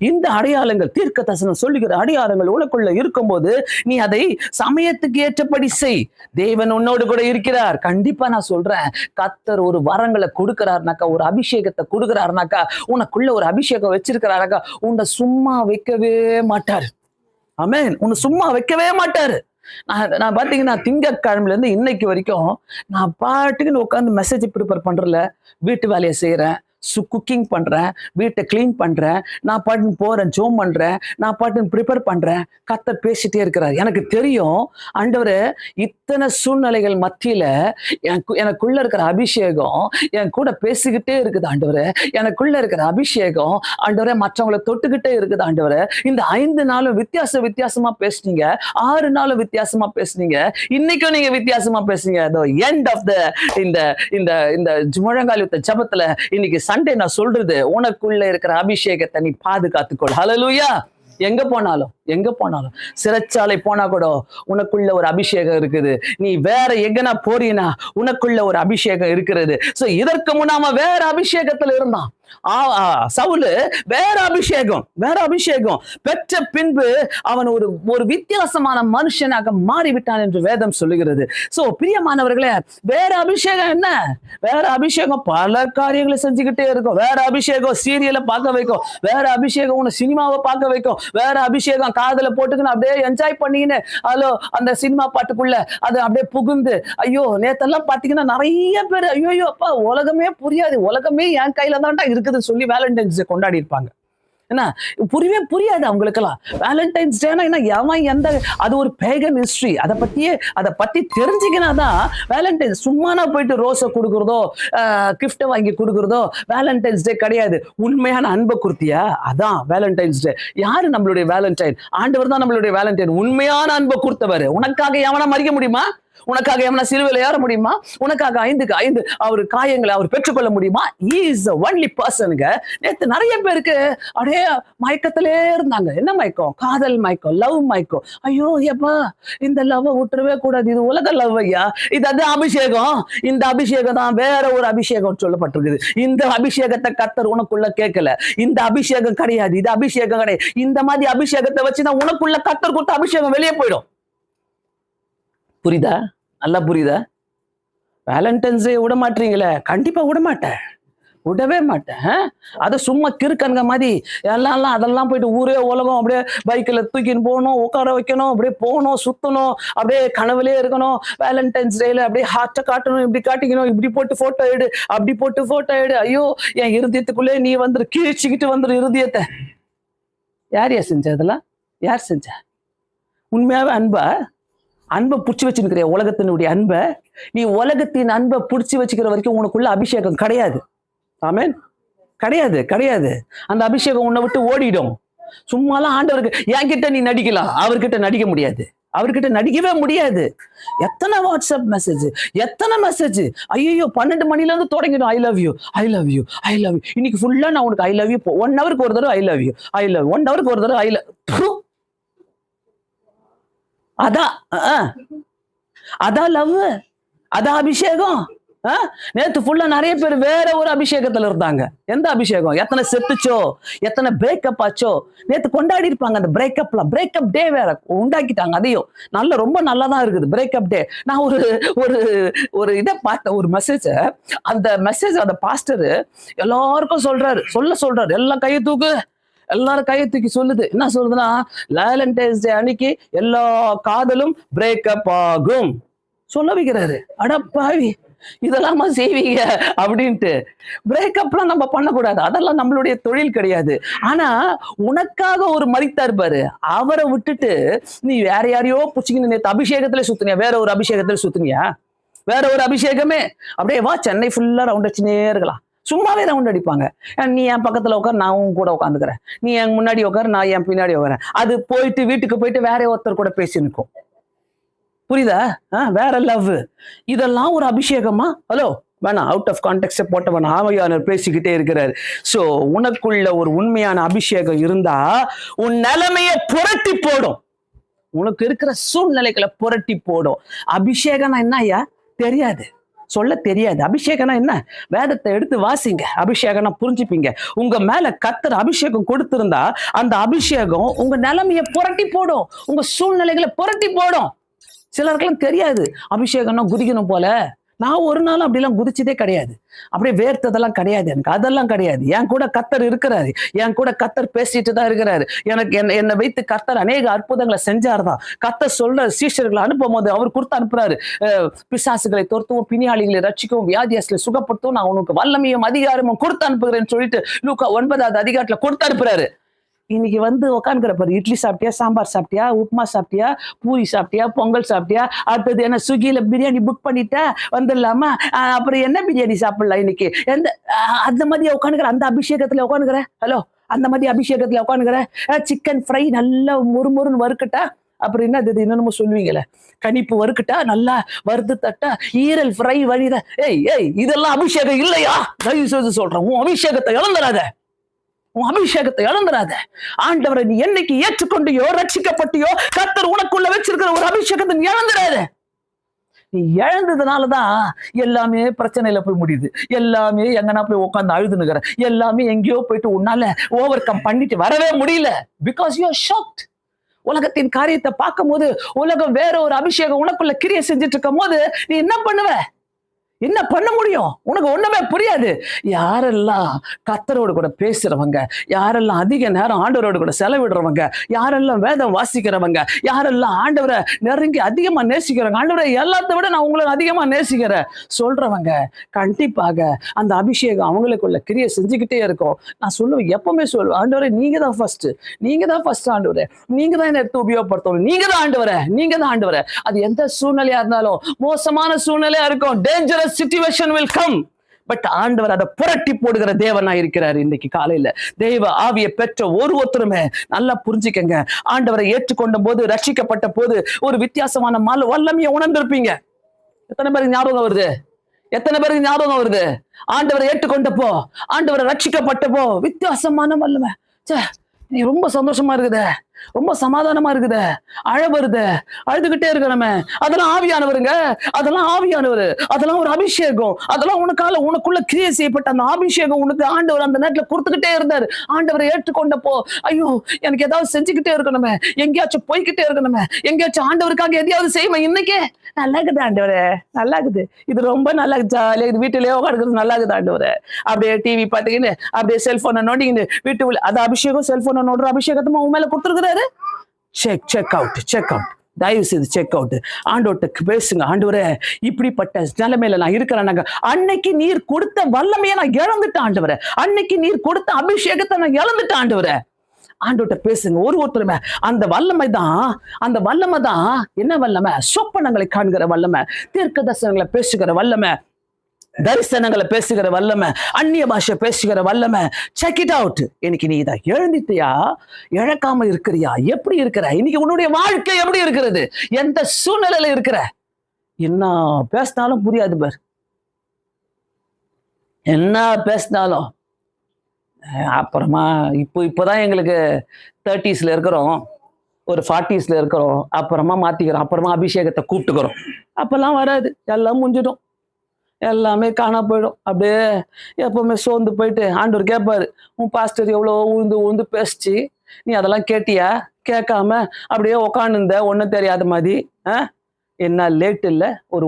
இந்த அடையாளங்கள், தீர்க்க தரிசனம் சொல்லுகிற அடையாளங்கள் உனக்குள்ள இருக்கும்போது நீ அதை சமயத்துக்கு ஏற்றபடி செய், தேவன் உன்னோடு கூட இருக்கிறார். கண்டிப்பா நான் சொல்றேன், கர்த்தர் ஒரு வரங்களை கொடுக்கிறாருனாக்கா, ஒரு அபிஷேகத்தை கொடுக்கிறாருனாக்கா, உனக்குள்ள ஒரு அபிஷேகம் வச்சிருக்கிறாருனாக்கா உன்னை சும்மா வைக்கவே மாட்டாரு. ஆமென். உன்னை சும்மா வைக்கவே மாட்டாரு. நான் பாத்தீங்கன்னா திங்கட்கிழமையில இருந்து இன்னைக்கு வரைக்கும் நான் பாட்டுக்குன்னு உட்காந்து மெசேஜ் ப்ரிப்பேர் பண்றல, வீட்டு வேலையை செய்யறேன், குக்கிங் பண்றேன், வீட்டை கிளீன் பண்றேன், நான் பாட்டுன்னு போறேன், ஜோம் பண்றேன், நான் பாட்டுன்னு ப்ரிப்பேர் பண்றேன். கர்த்தர் பேசிட்டே இருக்கிறார். எனக்கு தெரியும் ஆண்டவரே, இத்தனை சூழ்நிலைகள் மத்தியில எனக்குள்ள இருக்கிற அபிஷேகம் என் கூட பேசிக்கிட்டே இருக்குது ஆண்டவரே. எனக்குள்ள இருக்கிற அபிஷேகம் ஆண்டவரே மற்றவங்களை தொட்டுக்கிட்டே இருக்குது ஆண்டவரே. இந்த 5 நாளும் வித்தியாசமா பேசுனீங்க, 6 நாளும் வித்தியாசமா பேசுனீங்க, இன்னைக்கும் நீங்க வித்தியாசமா பேசுனீங்க. எண்ட் ஆஃப் த இந்த முழங்கால் யுத்த ஜபத்துல இன்னைக்கு சண்டே நான் சொல்றது, உனக்குள்ள இருக்கிற அபிஷேகத்தை நீ பாதுகாத்துக்கொள். ஹல்லேலூயா. எங்க போனாலும் சிறைச்சாலை போனா கூட உனக்குள்ள ஒரு அபிஷேகம் இருக்குது. நீ வேற எங்கனா போறீனா உனக்குள்ள ஒரு அபிஷேகம் இருக்கிறது. சோ இதற்கு முன்னாம வேற அபிஷேகத்துல இருந்தான் சவுலு, வேற அபிஷேகம் பெற்ற பின்பு அவன் ஒரு வித்தியாசமான மனுஷனாக மாறிவிட்டான் என்று வேதம் சொல்லுகிறது. சோ பிரியமானவர்களே, வேற அபிஷேகம் என்ன? வேற அபிஷேகம் பல காரியங்களை செஞ்சுக்கிட்டே இருக்கும். வேற அபிஷேகம் சீரியலை பார்க்க வைக்கும், வேற அபிஷேகம் உன்னை சினிமாவை பார்க்க வைக்கும், வேற அபிஷேகம் காதல போட்டுக்கின்னு அப்படியே என்ஜாய் பண்ணிக்கின்னு அந்த சினிமா பாட்டுக்குள்ள அது அப்படியே புகுந்து, ஐயோ நேத்தெல்லாம் பாத்தீங்கன்னா நிறைய பேர் ஐயோ அப்பா உலகமே புரியாது, உலகமே என் கையில தான்டா இருக்குதுன்னு சொல்லி வேலண்டைன்ஸ் டே கொண்டாடி இருப்பாங்க. என்ன புரியாது அவங்களுக்கெல்லாம். வேலண்டைன்ஸ் டேனா என்ன, எவன் எந்த, அது ஒரு பேகன் ஹிஸ்டரி. அதை பத்தி தெரிஞ்சுக்கினாதான் வேலண்டைன்ஸ். சும்மானா போயிட்டு ரோஸை கொடுக்குறதோ கிஃப்டை வாங்கி கொடுக்குறதோ வேலண்டைன்ஸ் டே கிடையாது. உண்மையான அன்பை குறித்தியா, அதான் வேலண்டைன்ஸ் டே. யாரு நம்மளுடைய வேலண்டைன்? ஆண்டவர் தான் நம்மளுடைய வேலண்டைன். உண்மையான அன்பை கொடுத்தவர். உனக்காக எவனா மறிக்க முடியுமா? உனக்காக எவனா சிலுவையில் ஏற முடியுமா? உனக்காக 5க்கு 5 அவர் காயங்களை அவர் பெற்றுக்கொள்ள முடியுமா? He is the only personங்க. நேத்து நிறைய பேருக்கு அப்படியே மயக்கத்திலே இருந்தாங்க. என்ன மயக்கம்? காதல் மயக்கம், லவ் மயக்கம். ஐயோ எப்பா இந்த லவ் விட்டுறவே கூடாது, இது உலக லவ் ஐயா, இது அது அபிஷேகம். இந்த அபிஷேகம் தான் வேற ஒரு அபிஷேகம் சொல்லப்பட்டிருக்குது. இந்த அபிஷேகத்தை கர்த்தர் உனக்குள்ள கேட்கல. இந்த அபிஷேகம் கிடையாது, இது அபிஷேகம் கிடையாது. இந்த மாதிரி அபிஷேகத்தை வச்சுதான் உனக்குள்ள கர்த்தர் கொடுத்த அபிஷேகம் வெளியே போயிடும். புரியுதா? நல்லா புரியுதா? வேலண்டைன்ஸ் டே விட மாட்டீங்களே? கண்டிப்பா விட மாட்டேன், விடவே மாட்டேன். அதை சும்மா கிறுக்கனுங்க மாதிரி எல்லாம் அதெல்லாம் போயிட்டு ஊரே உலகம் அப்படியே பைக்கில் தூக்கின்னு போகணும், உட்கார வைக்கணும், அப்படியே போகணும், சுத்தணும், அப்படியே கனவுலே இருக்கணும். வேலண்டைன்ஸ் டேல அப்படியே ஹார்ட்டை காட்டணும், இப்படி காட்டிக்கணும், இப்படி போட்டு போட்டோ எடு, அப்படி போட்டு போட்டோ எடு. ஐயோ என் இருதயத்துக்குள்ளே நீ வந்துரு, கீழ்ச்சிக்கிட்டு வந்துரு இருதயத்தை. யார் செஞ்ச அதெல்லாம்? யார் செஞ்ச? உண்மையாவே அன்பை புடிச்சு வச்சுக்கிற உலகத்தினுடைய அன்பை, நீ உலகத்தின் அன்பை புடிச்சு வச்சுக்கிற வரைக்கும் உனக்குள்ள அபிஷேகம் கிடையாது. ஆமென். கிடையாது கிடையாது. அந்த அபிஷேகம் உன்னை விட்டு ஓடிடும். சும்மாலாம் ஆண்டவருக்கு என்கிட்ட நீ நடிக்கலாம், அவர்கிட்ட நடிக்க முடியாது, அவர்கிட்ட நடிக்கவே முடியாது. எத்தனை வாட்ஸ்அப் மெசேஜ், எத்தனை மெசேஜ். ஐயோ 12 மணில இருந்து தொடங்கிடும். I love you, I love you, I love you. இன்னைக்கு ஃபுல்லா நான் உனக்கு ஐ லவ் யூ. 1 ஹவருக்கு ஒரு தடவை ஐ லவ் யூ, ஐ லவ். 1 ஹவருக்கு ஒரு தடவை ஐ லவ். அதான் லவ், அதான் அபிஷேகம். நேத்து ஃபுல்லா நிறைய பேர் வேற ஒரு அபிஷேகத்துல இருந்தாங்க. எந்த அபிஷேகம்? எத்தனை செத்துச்சோ, எத்தனை பிரேக்கப் ஆச்சோ. நேத்து கொண்டாடி இருப்பாங்க அந்த பிரேக்கப்லாம். பிரேக்கப் டே வேற உண்டாக்கிட்டாங்க. அதையும் ரொம்ப நல்லாதான் இருக்குது பிரேக்கப் டே. நான் ஒரு இதை பார்த்தேன், ஒரு மெசேஜ. அந்த மெசேஜ் அந்த பாஸ்டர் எல்லாருக்கும் சொல்றாரு, எல்லாம் கையை தூக்கு, எல்லாரும் கையை தூக்கி சொல்லுது. என்ன சொல்லுதுன்னா, வேலண்டைன்ஸ் டே அன்னைக்கு எல்லா காதலும் பிரேக்கப் ஆகும் சொல்ல வைக்கிறாரு. அடப்பாவி, இதெல்லாமா செய்வீங்க அப்படின்ட்டு. பிரேக்கப்லாம் நம்ம பண்ணக்கூடாது, அதெல்லாம் நம்மளுடைய தொழில் கிடையாது. ஆனா உனக்காக ஒரு மரித்தார் பாரு, அவரை விட்டுட்டு நீ வேற யாரையோ புடிச்சிக்கின்னு நேத்து அபிஷேகத்துல சுத்துனியா? வேற ஒரு அபிஷேகத்துல சுத்துனியா? வேற ஒரு அபிஷேகமே. அப்படியே வா, சென்னை ஃபுல்லா ரவுண்ட் அடிச்சுனே இருக்கலாம். சும்மாவே ரவுண்ட் அடிப்பாங்க. நீ என் பக்கத்துல உட்கார், நான் உன் கூட உட்காந்துக்கிறேன். நீ என் முன்னாடி உட்கார், நான் என் பின்னாடி உட்காரேன். அது போயிட்டு வீட்டுக்கு போயிட்டு வேற ஒருத்தர் கூட பேசி நிற்கும். புரியுதா? வேற லவ். இதெல்லாம் ஒரு அபிஷேகமா? ஹலோ, வேணாம், அவுட் ஆஃப் கான்டெக்ட் போட்டவன் ஆவியானவர் பேசிக்கிட்டே இருக்கிறாரு. சோ உனக்குள்ள ஒரு உண்மையான அபிஷேகம் இருந்தா உன் நிலைமையை புரட்டி போடும். உனக்கு இருக்கிற சூழ்நிலைகளை புரட்டி போடும். அபிஷேகம்னா என்ன ஐயா? தெரியாது, சொல்ல தெரியாது. அபிஷேகம்னா என்ன? வேதத்தை எடுத்து வாசிங்க, அபிஷேகம்னா புரிஞ்சுப்பீங்க. உங்க மேல கர்த்தர் அபிஷேகம் கொடுத்திருந்தா அந்த அபிஷேகம் உங்க நிலைமையை புரட்டி போடும், உங்க சூழ்நிலைகளை புரட்டி போடும். சிலருக்கெல்லாம் தெரியாது அபிஷேகம்னா குதிக்கணும் போல. நான் ஒரு நாள் அப்படிலாம் குதிச்சதே கிடையாது, அப்படியே வேர்த்ததெல்லாம் கிடையாது எனக்கு, அதெல்லாம் கிடையாது. என் கூட கர்த்தர் இருக்கிறாரு, என் கூட கர்த்தர் பேசிட்டு தான் இருக்கிறாரு. எனக்கு என்னை வைத்து கர்த்தர் அநேக அற்புதங்களை செஞ்சாருதான். கர்த்தர் சொல்ற சீஷர்களை அனுப்பும் போது அவர் கொடுத்து அனுப்புறாரு, பிசாசுகளை துரத்துவோம், பிணியாளிகளை ரட்சிக்கவும், வியாதியாசிகளை சுகப்படுத்தும், நான் உனக்கு வல்லமையும் அதிகாரமும் கொடுத்து அனுப்புகிறேன்னு சொல்லிட்டு லூக்கா 9வது அதிகாரத்துல கொடுத்து அனுப்புறாரு. இன்னைக்கு உட்காந்துக்கிற பாரு, இட்லி சாப்பிட்டியா, சாம்பார் சாப்பிட்டியா, உப்புமா சாப்பிட்டியா, பூரி சாப்பிட்டியா, பொங்கல் சாப்பிட்டியா, அடுத்தது என்ன ஸ்விக்கியில பிரியாணி புக் பண்ணிட்டா வந்துடலாமா, அப்புறம் என்ன பிரியாணி சாப்பிடலாம் இன்னைக்கு, அந்த மாதிரி உட்காந்துக்கிற அந்த அபிஷேகத்துல உட்காந்துக்கிற. ஹலோ, அந்த மாதிரி அபிஷேகத்துல உட்காந்துக்கிற. சிக்கன் ஃப்ரை நல்லா முறுமுறுன்னு வறுக்கட்டா, அப்புறம் என்ன இன்னொன்னு சொல்லுவீங்களே, கணிப்பு வறுக்கட்டா, நல்லா வறுத்து தட்டா, ஈரல் ஃப்ரை வழித. ஏய் இதெல்லாம் அபிஷேகம் இல்லையா? தயவு சொல்றேன், உன் அபிஷேகத்தை இழந்துடாத, உன் அபிஷேகத்தை இழந்துடாத. ஆண்டவரை நீ என்னைக்கு ஏற்றுக்கொண்டியோ, ரட்சிக்கப்பட்டியோ, கர்த்தர் உனக்குள்ள வச்சிருக்கிற ஒரு அபிஷேகத்தை நீ இழந்துடாத. நீ இழந்ததுனாலதான் எல்லாமே பிரச்சனையில போய் முடியுது. எல்லாமே எங்கன்னா போய் உட்காந்து அழுதுனுக்கிற, எல்லாமே எங்கேயோ போயிட்டு உன்னால ஓவர் கம் பண்ணிட்டு வரவே முடியல. Because you are shocked. உலகத்தின் காரியத்தை பார்க்கும் போது, உலகம் வேற ஒரு அபிஷேகம் உனக்குள்ள கிரியை செஞ்சுட்டு இருக்கும் போது நீ என்ன பண்ணுவ? என்ன பண்ண முடியும்? உனக்கு ஒண்ணுமே புரியாது. யாரெல்லாம் கர்த்தரோடு கூட பேசுறவங்க, யாரெல்லாம் அதிக நேரம் ஆண்டவரோடு கூட செலவிடுறவங்க, யாரெல்லாம் வேதம் வாசிக்கிறவங்க, யாரெல்லாம் ஆண்டவரை நெருங்கி அதிகமா நேசிக்கிறவங்க, ஆண்டவரை எல்லாத்தை விட நான் உங்களை அதிகமா நேசிக்கிறேன் சொல்றவங்க, கண்டிப்பாக அந்த அபிஷேகம் அவங்களுக்குள்ள கிரியை செஞ்சுக்கிட்டே இருக்கும். நான் சொல்லுவேன், எப்பவுமே சொல்லுவேன், ஆண்டவரை நீங்க தான் ஃபர்ஸ்ட், நீங்க தான் ஃபர்ஸ்ட் ஆண்டவரே, நீங்க தான் என்ன எடுத்து உபயோகப்படுத்தணும், நீங்க தான் ஆண்டவரே, நீங்க தான் ஆண்டவரே. அது எந்த சூழ்நிலையா இருந்தாலும், மோசமான சூழ்நிலையா இருக்கும், dangerous situation will come, but ஆண்டவர் அதை புரட்டி போடுகிற தேவனா இருக்கிறார். இன்னைக்கு காலையில தெய்வ ஆவியை பெற்ற ஒருத்தருமே நல்லா புரிஞ்சுக்கங்க. ஆண்டவரை ஏற்றுக்கொண்ட போது, ரட்சிக்கப்பட்ட போது ஒரு வித்தியாசமான வல்லமையை உணர்ந்திருப்பீங்க. எத்தனை பேருக்கு ஞாபகம் வருது? எத்தனை பேருக்கு ஞாபகம் வருது? ஆண்டவரை ஏற்றுக்கொண்டப்போ, ஆண்டவரை ரட்சிக்கப்பட்டப்போ வித்தியாசமான வல்லமை. நீ ரொம்ப சந்தோஷமா இருக்குதே, ரொம்ப சமாதானமா இருக்குதே, அழ வருது, அழுதுகிட்டே இருக்கிறமே, அதெல்லாம் ஆவியானவருங்க. அதெல்லாம் ஆவியானவர், அதெல்லாம் ஒரு அபிஷேகம். அதெல்லாம் உனக்குள்ள கிரியை செய்யப்பட்ட அந்த அபிஷேகம் உனக்கு ஆண்டவர் அந்த நேரத்துல கொடுத்துக்கிட்டே இருந்தாரு. ஆண்டவரை ஏற்றுக்கொண்டப்போ, ஐயோ எனக்கு ஏதாவது செஞ்சுக்கிட்டே இருக்கணுமே, எங்கேயாச்சும் போய்கிட்டே இருக்கணுமே, எங்கேயாச்சும் ஆண்டவருக்காக எதையாவது செய்யுமே. இன்னைக்கு நல்லா இருக்குது ஆண்டவரே, நல்லா இருக்குது, இது ரொம்ப நல்லா ஜாலியா இது, வீட்டுலயே உட்காந்துக்கிறது நல்லா இருக்குது ஆண்டவரே. அப்படியே டிவி பாத்துக்கின்னு, அப்படியே செல்போனை நோண்டிக்கின்னு வீட்டுக்குள்ள அது அபிஷேகம், செல்போனை நோடுற அபிஷேகத்தை உன் மேல கொடுத்துருக்குறாரு. Check out. தயவு செய்து செக் அவுட். ஆண்டவர்கிட்ட பேசுங்க. ஆண்டவரே, இப்படிப்பட்ட நிலைமையில நான் இருக்கிறேன். அன்னைக்கு நீர் கொடுத்த வல்லமையை நான் இழந்துட்டேன் ஆண்டவரே. அன்னைக்கு நீர் கொடுத்த அபிஷேகத்தை நான் இழந்துட்டேன் ஆண்டவரே. ஆண்டவர்கிட்ட பேசுங்க. ஒருத்தருமே அந்த வல்லமை தான் என்ன வல்லமை? சொப்பனங்களை காண்கிற வல்லமை, தீர்க்க தரிசனங்களை பேசுகிற வல்லமை, தரிசனங்களை பேசுகிற வல்லமை, அந்நிய பாஷை பேசுகிற வல்லமை. Check it out. இன்னைக்கு நீ இதை எழுந்திட்டியா? இழக்காம இருக்கிறியா? எப்படி இருக்கிற? இன்னைக்கு உன்னுடைய வாழ்க்கை எப்படி இருக்கிறது? எந்த சூழ்நிலையில இருக்கிற? என்ன பேசினாலும் புரியாது பார், என்ன பேசினாலும். அப்புறமா இப்போதான் எங்களுக்கு 30s இருக்கிறோம், ஒரு 40s இருக்கிறோம், அப்புறமா மாத்திக்கிறோம், அப்புறமா அபிஷேகத்தை கூப்பிட்டுக்கிறோம். அப்பெல்லாம் வராது, எல்லாம் முடிஞ்சிடும், எல்லாமே காணா போயிடும். அப்படியே எப்பவுமே சோர்ந்து போயிட்டு ஆண்டவர் கேட்பாரு, உன் பாஸ்டர் எவ்வளோ உழுந்து பேசிச்சு, நீ அதெல்லாம் கேட்டியா? கேட்காம அப்படியே உக்காந்துருந்த ஒன்றும் தெரியாத மாதிரி. என்ன லேட் இல்லை? ஒரு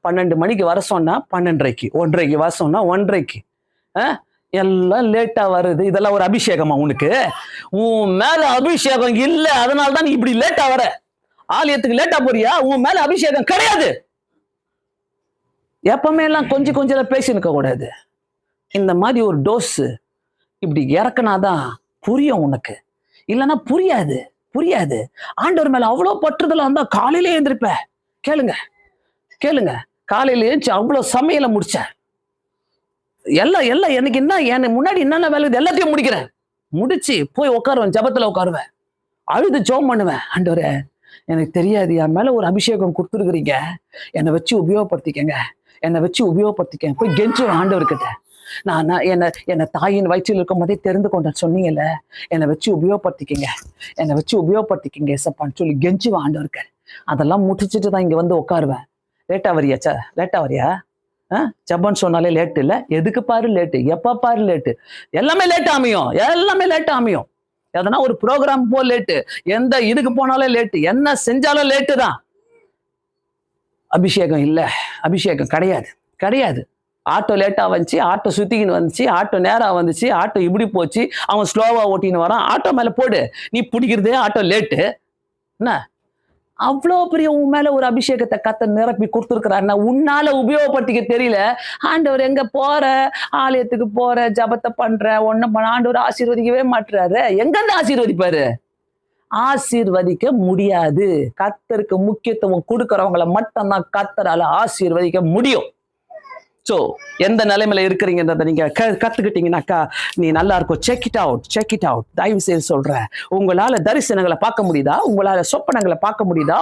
12 மணிக்கு வர சொன்னா 12:30, 1:30 வர சொன்னா 1:30. எல்லாம் லேட்டா வருது. இதெல்லாம் ஒரு அபிஷேகமா உனக்கு? உன் மேல அபிஷேகம் இல்ல, அதனால்தான் நீ இப்படி லேட்டா வர. ஆலயத்துக்கு லேட்டா போறியா? உன் மேல அபிஷேகம் கிடையாது. எப்பவுமே எல்லாம் கொஞ்சம் பேசி இருக்க கூடாது. இந்த மாதிரி ஒரு டோஸ் இப்படி இறக்குனாதான் புரியும் உனக்கு, இல்லைன்னா புரியாது. ஆண்டவர் மேல அவ்வளவு பற்றுதலா இருந்தா காலையில எழுந்திருப்ப. கேளுங்க, காலையில எழுந்துச்சு அவ்வளவு சமையலை முடிச்சேன். எல்லாம் எனக்கு என்ன முன்னாடி என்னென்ன வேலை எல்லாத்தையும் முடிக்கிறேன். முடிச்சு போய் உட்காருவேன், ஜபத்துல உட்காருவேன், அழுது ஜெபம் பண்ணுவேன். ஆண்டவரே, எனக்கு தெரியாது, என் மேல ஒரு அபிஷேகம் கொடுத்துருக்குறீங்க, என்னை வச்சு உபயோகப்படுத்திக்கங்க. போய் கெஞ்சுவேன் ஆண்டவர்கிட்ட. நான் என்னை தாயின் வயிற்றில் இருக்கும் போதே தெரிந்து கொண்டேன் சொன்னீங்கல்ல, என்னை வச்சு உபயோகப்படுத்திக்கங்க ஏசப்பான்னு சொல்லி கெஞ்சுவேன் ஆண்டவருக்கு. அதெல்லாம் முடிச்சுட்டு தான் இங்க வந்து உட்காருவேன். லேட்டா வரியா? ஜப்பான் சொன்னாலே லேட்டு இல்லை, எதுக்கு பாரு லேட்டு, எப்ப பாரு லேட்டு, எல்லாமே லேட் அமையும். எதனா ஒரு ப்ரோக்ராம் போ லேட்டு, எந்த இதுக்கு போனாலும் லேட்டு, என்ன செஞ்சாலும் லேட்டு தான். அபிஷேகம் இல்ல, அபிஷேகம் கிடையாது. ஆட்டோ லேட்டா வந்துச்சு, ஆட்டோ சுத்திக்கின்னு வந்துச்சு, ஆட்டோ நேரா வந்துச்சு, ஆட்டோ இப்படி போச்சு, அவன் ஸ்லோவா ஓட்டின்னு வரான், ஆட்டோ மேல போடு, நீ பிடிக்கிறதே ஆட்டோ லேட்டு. என்ன அவ்வளோ பெரிய உன் மேல ஒரு அபிஷேகத்தை கத்த நிரப்பி கொடுத்துருக்கிறாருன்னா உன்னால உபயோகப்படுத்திக்க தெரியல. ஆண்டவர் எங்க போற, ஆலயத்துக்கு போற, ஜபத்தை பண்ற, ஒன்னும் பண்ண, ஆண்டவர் ஆசீர்வதிக்கவே மாட்டுறாரு. எங்கிருந்து ஆசீர்வதிப்பாரு? ஆசீர்வதிக்க முடியாது. கர்த்தருக்கு முக்கியத்துவம் கொடுக்கறவங்களை மட்டும்தான் கர்த்தரால ஆசீர்வதிக்க முடியும். சோ எந்த நிலைமையில இருக்கிறீங்கன்றத நீங்க கத்துக்கிட்டீங்கன்னாக்கா நீ நல்லா இருக்கும். Check it out. தயவு செய்து சொல்றேன், உங்களால தரிசனங்களை பார்க்க முடியுதா? உங்களால சொப்பனங்களை பார்க்க முடியுதா?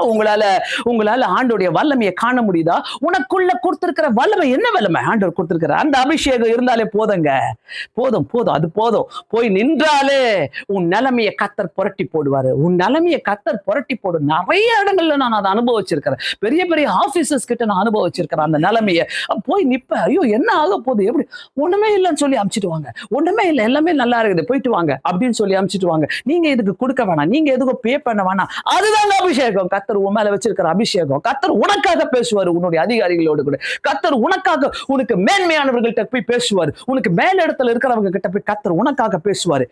உங்களால ஆண்டோடைய வல்லமையை காண முடியுதா? உனக்குள்ள கொடுத்திருக்கிற வல்லமை என்ன வல்லமை? ஆண்டவர் கொடுத்திருக்கிற அந்த அபிஷேகம் இருந்தாலே போதுங்க, போதும். அது போதும். போய் நின்றாலே உன் நிலைமையை கர்த்தர் புரட்டி போடுவாரு. நிறைய இடங்கள்ல நான் அதை அனுபவிச்சிருக்கிறேன். பெரிய பெரிய ஆபீசர்ஸ் கிட்ட நான் அனுபவிச்சிருக்கிறேன் அந்த நிலைமையை. போய் நிப்ப, ஐயோ என்ன ஆக போகுது, எப்படி ஒண்ணுமே இல்லைன்னு சொல்லி அனுப்பிச்சிடுவாங்க. ஒண்ணுமே இல்லை, எல்லாமே நல்லா இருக்குது, போயிட்டு வாங்க அப்படின்னு சொல்லி அனுப்பிச்சிடுவாங்க. நீங்க இதுக்கு கொடுக்க வேணாம், நீங்க எதுக்கும் பே பண்ண வேணாம். அதுதாங்க அபிஷேகம். கர்த்தர் உன் மேல வச்சிருக்கிற அபிஷேகம். கர்த்தர் உனக்காக பேசுவாரு, உன்னுடைய அதிகாரிகளோடு கூட. கர்த்தர் உனக்காக, உனக்கு மேன்மையானவர்கள்ட்ட போய் பேசுவாரு, உனக்கு மேல இடத்துல இருக்கிறவங்க கிட்ட போய் கர்த்தர் உனக்காக பேசுவாரு.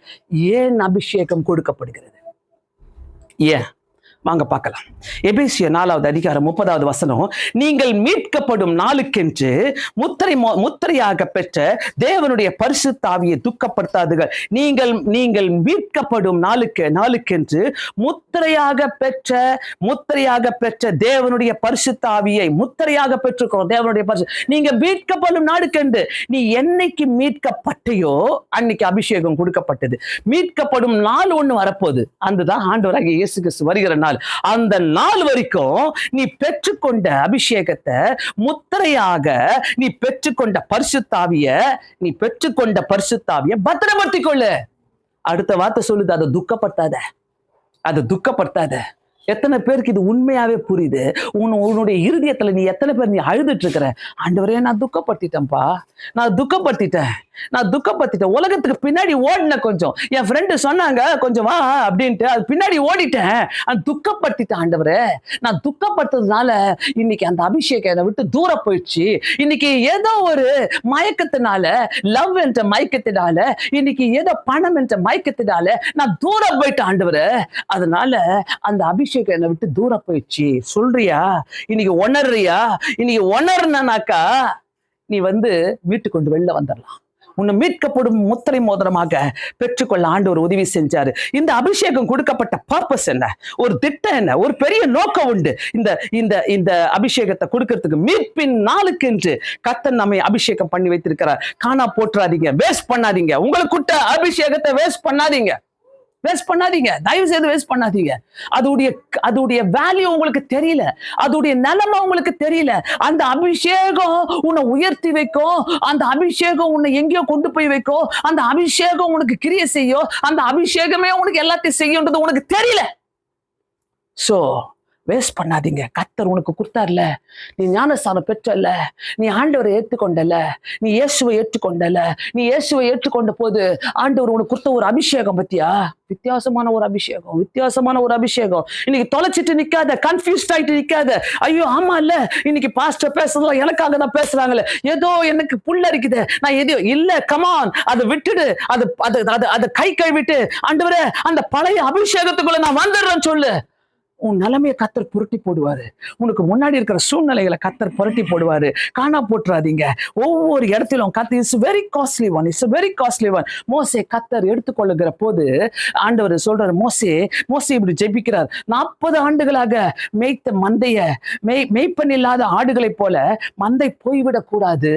ஏன் அபிஷேகம் கொடுக்கப்படுகிறது? ஏன் வாங்க பார்க்கலாம். எபேசியர் 4வது அதிகாரம் 30வது வசனம். நீங்கள் மீட்கப்படும் நாளுக்கென்று முத்திரையாக பெற்ற தேவனுடைய பரிசுத்த ஆவியை துக்கப்படுத்தாதுகள். நீங்கள் மீட்கப்படும் நாளுக்கென்று முத்திரையாக பெற்ற தேவனுடைய பரிசுத்த ஆவியை முத்திரையாக பெற்றுக்கிறோம். தேவனுடைய நீங்க மீட்கப்படும் நாளுக்கென்று, நீ என்னைக்கு மீட்கப்பட்டையோ அன்னைக்கு அபிஷேகம் கொடுக்கப்பட்டது. மீட்கப்படும் நாள் ஒண்ணு வரப்போகுது, அதுதான் ஆண்டவராகிய இயேசு கிறிஸ்து வருகிற நாள். அந்த நாள் வரைக்கும் நீ பெற்றுக்கொண்ட அபிஷேகத்தை முத்திரையாக, நீ பெற்றுக்கொண்ட பரிசுத்தாவிய பத்திரப்படுத்திக் கொள்ளு. அடுத்த வார்த்தை சொல்லுது, அதை துக்கப்படுத்தாத. எத்தனை பேருக்கு இது உண்மையாவே புரியுது? உன்னுடைய இருதயத்துல நீ எத்தனை பேர் நீ அழுதுட்டு இருக்கிற? ஆண்டவரே, நான் துக்கப்படுத்திட்டேன்ப்பா, நான் துக்கப்படுத்திட்டேன். உலகத்துக்கு பின்னாடி ஓடின, கொஞ்சம் என் ஃப்ரெண்டு சொன்னாங்க கொஞ்சம் வா அப்படின்ட்டு, அது பின்னாடி ஓடிட்டேன், துக்கப்படுத்திட்டேன். ஆண்டவரே, நான் துக்கப்படுத்ததுனால இன்னைக்கு அந்த அபிஷேகம் என்னை விட்டு தூர போயிடுச்சு. இன்னைக்கு ஏதோ ஒரு மயக்கத்தினால, லவ் என்ற மயக்கத்தினால, இன்னைக்கு ஏதோ பணம் என்ற மயக்கத்தினால நான் தூரம் போயிட்டேன். ஆண்டவரே, அதனால அந்த அபிஷேகம் என்னை விட்டு தூர போயிடுச்சு. சொல்றியா? இன்னைக்கு உணர்றியா? இன்னைக்கு உணர்னாக்கா நீ வீட்டுக்கு கொண்டு வெளில வந்துடலாம். உன்னை மீட்கப்படும் முத்திரை மோதிரமாக பெற்றுக்கொள்ள ஆண்டவர் உதவி செஞ்சாரு. இந்த அபிஷேகம் கொடுக்கப்பட்ட பர்பஸ் என்ன? ஒரு திட்டம் என்ன? ஒரு பெரிய நோக்கம் உண்டு. இந்த அபிஷேகத்தை கொடுக்கிறதுக்கு மீட்பின் நாளுக்கு என்று கர்த்தர் நம்மை அபிஷேகம் பண்ணி வைத்திருக்கிறார். காணா போட்டுறாதீங்க, வேஸ்ட் பண்ணாதீங்க. உங்களுக்கு கொடுத்த அபிஷேகத்தை வேஸ்ட் பண்ணாதீங்க. தயவு செய்து வேஸ்ட் பண்ணாதீங்க. அதோடைய வேல்யூ உங்களுக்கு தெரியல, அதோடைய நிலைமை உங்களுக்கு தெரியல. அந்த அபிஷேகம் உன்னை உயர்த்தி வைக்கும், அந்த அபிஷேகம் உன்னை எங்கேயோ கொண்டு போய் வைக்கும், அந்த அபிஷேகம் உனக்கு கிரியை செய்யும், அந்த அபிஷேகமே உனக்கு எல்லாத்தையும் செய்யும்ன்றது உனக்கு தெரியல. சோ வேஸ்ட் பண்ணாதீங்க. கர்த்தர் உனக்கு கொடுத்தார்ல, நீ ஞானஸ்தானம் பெற்றல்ல, நீ ஆண்டவரை ஏற்றுக்கொண்டல, நீ இயேசுவை ஏற்றுக்கொண்ட போது ஆண்டவர் உனக்கு கொடுத்த ஒரு அபிஷேகம் பத்தியா? வித்தியாசமான ஒரு அபிஷேகம். இன்னைக்கு தொலைச்சிட்டு நிக்காத, கன்ஃபியூஸ்ட் ஆயிட்டு நிக்காத. ஐயோ ஆமா இல்ல, இன்னைக்கு பாஸ்டர் பேசுறதுல எனக்காக தான் பேசுறாங்களே, ஏதோ எனக்கு புல்ல இருக்குது, நான் எதையோ இல்ல. கமான், அதை விட்டுடு. அதை கை விட்டு, ஆண்டவரே அந்த பழைய அபிஷேகத்துக்குள்ள நான் வந்துடுறேன்னு சொல்லு. உன் நிலைமையை கர்த்தர் புரட்டி போடுவாரு. உனக்கு முன்னாடி இருக்கிற சூழ்நிலைகளை கர்த்தர் புரட்டி போடுவாரு. காணா போட்டுறாதீங்க. ஒவ்வொரு இடத்திலும் கர்த்தர் இட்ஸ் வெரி காஸ்ட்லி ஒன். மோசே கர்த்தர் எடுத்துக்கொள்ளுகிற போது ஆண்டவர் சொல்றாரு, மோசே இப்படி ஜெபிக்கிறார். 40 ஆண்டுகளாக மேய்த்த மந்தைய மேய்ப்பன் இல்லாத ஆடுகளை போல மந்தை போய்விடக் கூடாது.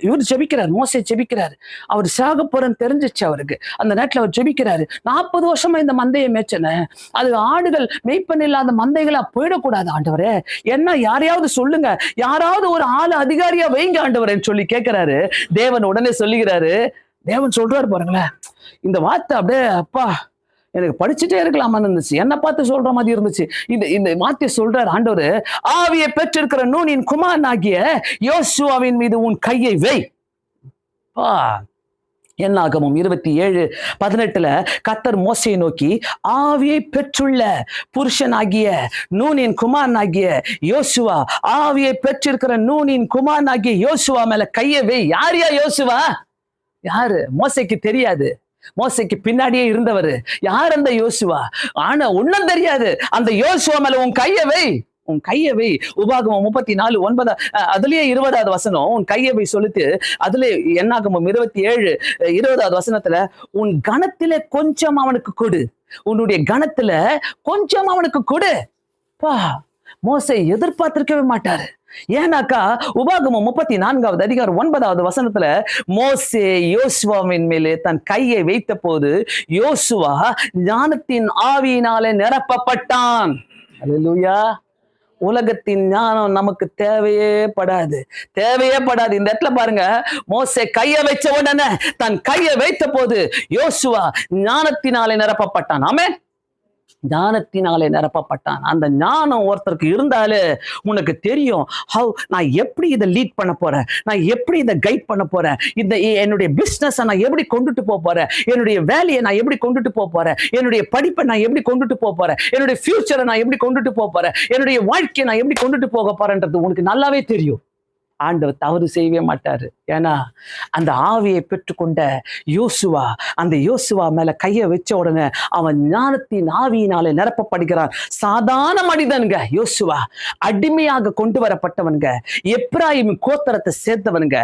இவர் ஜெபிக்கிறார், மோசே ஜெபிக்கிறார். அவர் சாக போறன்னு தெரிஞ்சிச்சு அவருக்கு. அந்த நேரத்துல அவர் ஜெபிக்கிறாரு, 40 வருஷமா இந்த மந்தையை மேய்ச்சன, அது ஆடுகள் மேய்ப்பன் இல்லாத மந்தைகளா போயிடக்கூடாது ஆண்டவரே. என்ன யாரையாவது சொல்லுங்க, யாராவது ஒரு ஆளு அதிகாரியா வைங்க ஆண்டவரேன்னு சொல்லி கேட்கிறாரு. தேவன் உடனே சொல்லுகிறாரு, தேவன் சொல்றாரு பாருங்களேன், இந்த வார்த்தை அப்படியே அப்பா எனக்கு படிச்சுட்டே இருக்கலாமான்னு இருந்துச்சு, என்ன பார்த்து சொல்ற மாதிரி இருந்துச்சு. இந்த வார்த்தையை சொல்றாரு ஆண்டவர், ஆவியை பெற்றிருக்கிற நூனின் குமாரனாகிய யோசுவாவின் மீது உன் கையை வை. என்னாகமம் 27:18 கர்த்தர் மோசேயை நோக்கி, ஆவியை பெற்றுள்ள புருஷனாகிய நூனின் குமாரனாகிய யோசுவா, ஆவியை பெற்றிருக்கிற நூனின் குமாரனாகிய யோசுவா மேல கையை வை. யாரையா யோசுவா? யாரு? மோசேக்கு தெரியாது. மோசேக்கு பின்னாடியே இருந்தவர் யார் அந்த யோசுவா? ஆனா ஒண்ணும் தெரியாது. அந்த யோசுவா மேல உன் கையை வை. உபாகமம் 34:9 அதுலயே 20வது வசனம் உன் கையை வை சொல்லிட்டு, அதுல என்னாகமம் 27:20வது வசனத்துல உன் கணத்திலே கொஞ்சம் அவனுக்கு கொடு, உன்னுடைய கணத்துல கொஞ்சம் அவனுக்கு கொடு. மோசே எதிர்பார்த்திருக்கவே மாட்டாரு. ஏன்னாக்கா உபாகமம் 34வது அதிகாரம் 9வது வசனத்துல மோசே யோசுவாவின் மேலே தன் கையை வைத்த போது யோசுவா ஞானத்தின் ஆவியினாலே நிரப்பப்பட்டான். அல்லேலூயா. உலகத்தின் ஞானம் நமக்கு தேவையே படாது. இந்த இடத்துல பாருங்க, மோசே கையை வச்ச உடனே தன் கையை வைத்த போது யோசுவா ஞானத்தினாலே நிரப்பப்பட்டான். ஆமென். ஞானத்தினாலே நிரப்பப்பட்டான். அந்த ஞானம் ஒருத்தருக்கு இருந்தாலே உனக்கு தெரியும், நான் எப்படி இதை லீட் பண்ண போறேன், நான் எப்படி இதை கைட் பண்ண போறேன், என்னுடைய பிசினஸ் நான் எப்படி கொண்டுட்டு போறேன், என்னுடைய வேலையை நான் எப்படி கொண்டுட்டு போறேன், என்னுடைய படிப்பை நான் எப்படி கொண்டுட்டு போறேன், என்னுடைய ஃபியூச்சரை நான் எப்படி கொண்டுட்டு போறேன், என்னுடைய வாழ்க்கையை நான் எப்படி கொண்டுட்டு போக போறேன்றது உனக்கு நல்லாவே தெரியும். ஆண்டவர் தவறு செய்யவே மாட்டாரு. ஏன்னா அந்த ஆவியை பெற்றுக்கொண்ட யோசுவா, அந்த யோசுவா மேல கையை வச்ச உடனே அவன் ஞானத்தின் ஆவியினாலே நிரப்பப்படுகிறான். சாதாரண மனிதனுங்க யோசுவா, அடிமையாக கொண்டு வரப்பட்டவனுங்க, எப்ராயிம் கோத்திரத்தை சேர்ந்தவனுங்க,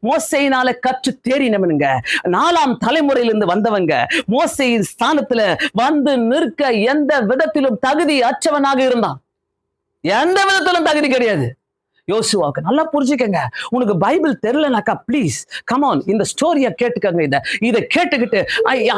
மோசேயினால கற்று தேறினவனுங்க, 4ஆம் தலைமுறையிலிருந்து வந்தவங்க, மோசேயின் ஸ்தானத்துல வந்து நிற்க எந்த விதத்திலும் தகுதி அற்றவனாக இருந்தான். எந்த விதத்திலும் தகுதி கிடையாது யோசுவாவுக்கு. நல்லா புரிஞ்சுக்கங்க. உனக்கு பைபிள் தெரியலனாக்கா ப்ளீஸ் கமான் இந்த ஸ்டோரியை கேட்டுக்கங்க. இதை கேட்டுக்கிட்டு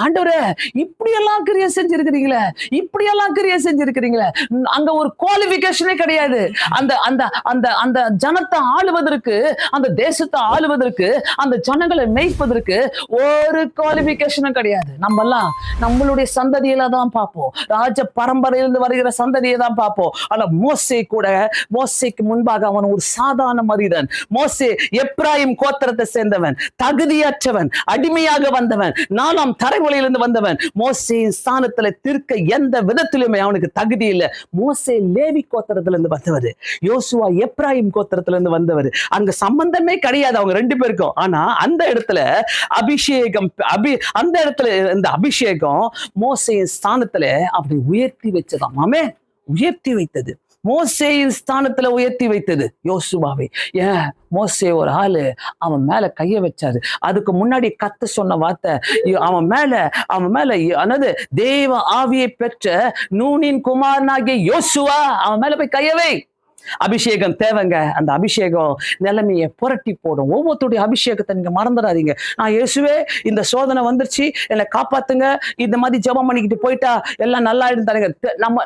ஆண்டவரே இப்படியெல்லாம் கிரியை செஞ்சிருக்கிறீங்களே, இப்படியெல்லாம் கிரியை செஞ்சிருக்கிறீங்களே. அங்க ஒரு குவாலிஃபிகேஷனே கிடையாது. அந்த அந்த அந்த அந்த ஜனத்தை ஆளுவதற்கு, அந்த தேசத்தை ஆளுவதற்கு, அந்த ஜனங்களை மேய்ப்பதற்கு ஒரு குவாலிஃபிகேஷனும் கிடையாது. நம்மெல்லாம் நம்மளுடைய சந்ததியில தான் பார்ப்போம், ராஜ பரம்பரையிலிருந்து வருகிற சந்ததியை தான் பார்ப்போம். ஆனா மோசேக்கு முன்பாக அவன் ஒரு சாதாரண மனிதன். மோசே எப்ராயிம் கோத்திரத்தை சேர்ந்தவன், தகுதியற்றவன், அடிமையாக வந்தவன், 4ஆம் தலைமுறையிலிருந்து வந்தவன். மோசேயின் ஸ்தானத்துல தீர்க்க எந்த விதத்திலுமே அவனுக்கு தகுதி இல்லை. மோசே லேவி கோத்திரத்திலிருந்து வந்தவர், யோசுவா எப்ராயிம் கோத்திரத்திலிருந்து வந்தவர். அங்க சம்பந்தமே கிடையாது அவங்க 2 பேருக்கும். ஆனா அந்த இடத்துல அபிஷேகம், அந்த இடத்துல இந்த அபிஷேகம் மோசேயின் ஸ்தானத்துல அப்படி உயர்த்தி வச்சதாம். ஆமென். உயர்த்தி வைத்தது, மோசேயின் ஸ்தானத்துல உயர்த்தி வைத்தது யோசுவாவை. ஏன் மோசே ஒரு ஆளு, அவன் மேல கைய வச்சாரு. அதுக்கு முன்னாடி கத்து சொன்ன வார்த்தை, அவன் மேல அதாவது தேவ ஆவியை பெற்ற நூனின் குமாரனாகிய யோசுவா, அவன் மேல போய் கையவை. அபிஷேகம் தேவைங்க. அந்த அபிஷேகம் நிலைமையை புரட்டி போடும். ஒவ்வொருத்தருடைய அபிஷேகத்தை நீங்க மறந்துடாதீங்க. நான் இயேசுவே இந்த சோதனை வந்துருச்சு, என்னை காப்பாத்துங்க, இந்த மாதிரி ஜெபம் பண்ணிக்கிட்டு போயிட்டா எல்லாம் நல்லா இருந்தாங்க.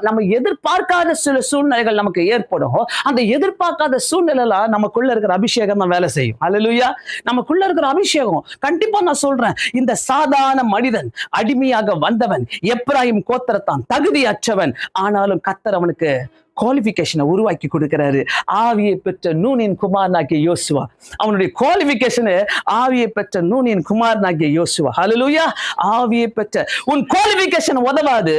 நம்ம எதிர்பார்க்காத சில சூழ்நிலைகள் நமக்கு ஏற்படும். அந்த எதிர்பார்க்காத சூழ்நிலையில நமக்குள்ள இருக்கிற அபிஷேகம் தான் வேலை செய்யும். அல்லேலூயா. நமக்குள்ள இருக்கிற அபிஷேகம் கண்டிப்பா நான் சொல்றேன். இந்த சாதாரண மனிதன், அடிமையாக வந்தவன், எப்ராயிம் கோத்திரத்தான், தகுதி அற்றவன், ஆனாலும் கர்த்தர் அவனுக்கு குவாலிஃபிகேஷனை உருவாக்கி கொடுக்கிறாரு. ஆவியை பெற்ற நூனின் குமாரனாகிய யோசுவா, அவனுடைய குவாலிஃபிகேஷன் ஆவியை பெற்ற நூனின் குமாரனாகிய யோசுவா. ஹல்லேலூயா. ஆவியை பெற்ற உன் குவாலிஃபிகேஷன் உதவாது.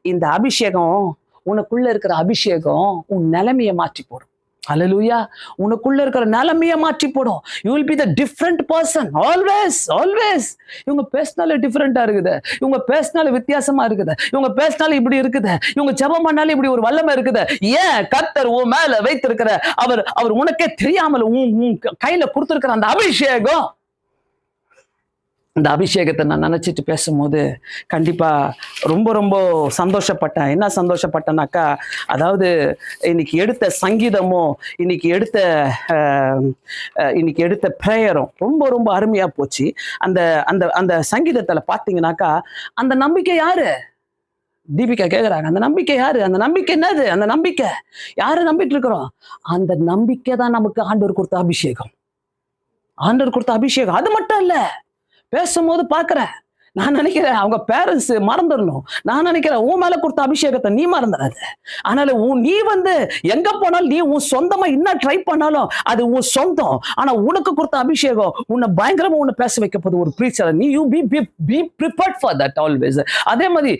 இந்த அபிஷேகம், உனக்குள்ள இருக்கிற அபிஷேகம் உன் நிலைமையை மாற்றி போடும். ஹல்லேலூயா. உனக்குள்ள இருக்கிற நிலைமையை மாற்றி போடும். You will be the different person always. இவங்க பேசினாலே டிஃப்ரெண்டா இருக்குது, இவங்க பேசினாலே வித்தியாசமா இருக்குது, இவங்க பேசினாலே இப்படி இருக்குது, இவங்க ஜெபம் பண்ணாலே இப்படி ஒரு வல்லமை இருக்குது. ஏன்? கர்த்தர் உன் மேல வைத்திருக்கிற அவர் உனக்கே தெரியாமல் உன் கையில கொடுத்திருக்கிற அந்த அபிஷேகம். இந்த அபிஷேகத்தை நான் நினைச்சிட்டு பேசும்போது கண்டிப்பா ரொம்ப ரொம்ப சந்தோஷப்பட்டேன். என்ன சந்தோஷப்பட்டேனாக்கா, அதாவது இன்னைக்கு எடுத்த சங்கீதமும் இன்னைக்கு எடுத்த பிரேயரும் ரொம்ப ரொம்ப அருமையா போச்சு. அந்த அந்த அந்த சங்கீதத்துல பாத்தீங்கன்னாக்கா, அந்த நம்பிக்கை யாரு? தீபிகா கேக்குறாங்க, அந்த நம்பிக்கை யாரு? அந்த நம்பிக்கை என்னது? அந்த நம்பிக்கை யாரை நம்பிட்டு இருக்கிறோம்? அந்த நம்பிக்கை தான் நமக்கு ஆண்டவர் கொடுத்த அபிஷேகம். ஆண்டவர் கொடுத்த அபிஷேகம். அது மட்டும் இல்ல, பேசும்போது பாக்குறேன், நான் நினைக்கிறேன் அவங்க பேரண்ட்ஸ் மறந்துடணும். நான் நினைக்கிறேன் உன் மேல கொடுத்த அபிஷேகத்தை நீ மறந்துடாத. ஆனால நீ எங்க போனாலும், நீ உன் சொந்தமா இன்னும் ட்ரை பண்ணாலும் அது உன் சொந்தம். ஆனா உனக்கு கொடுத்த அபிஷேகம் உன்னை பயங்கரமா உன்னை பேச வைக்க போது ஒரு பிரீச்சர். நீ you be prepared for that always. அதே மாதிரி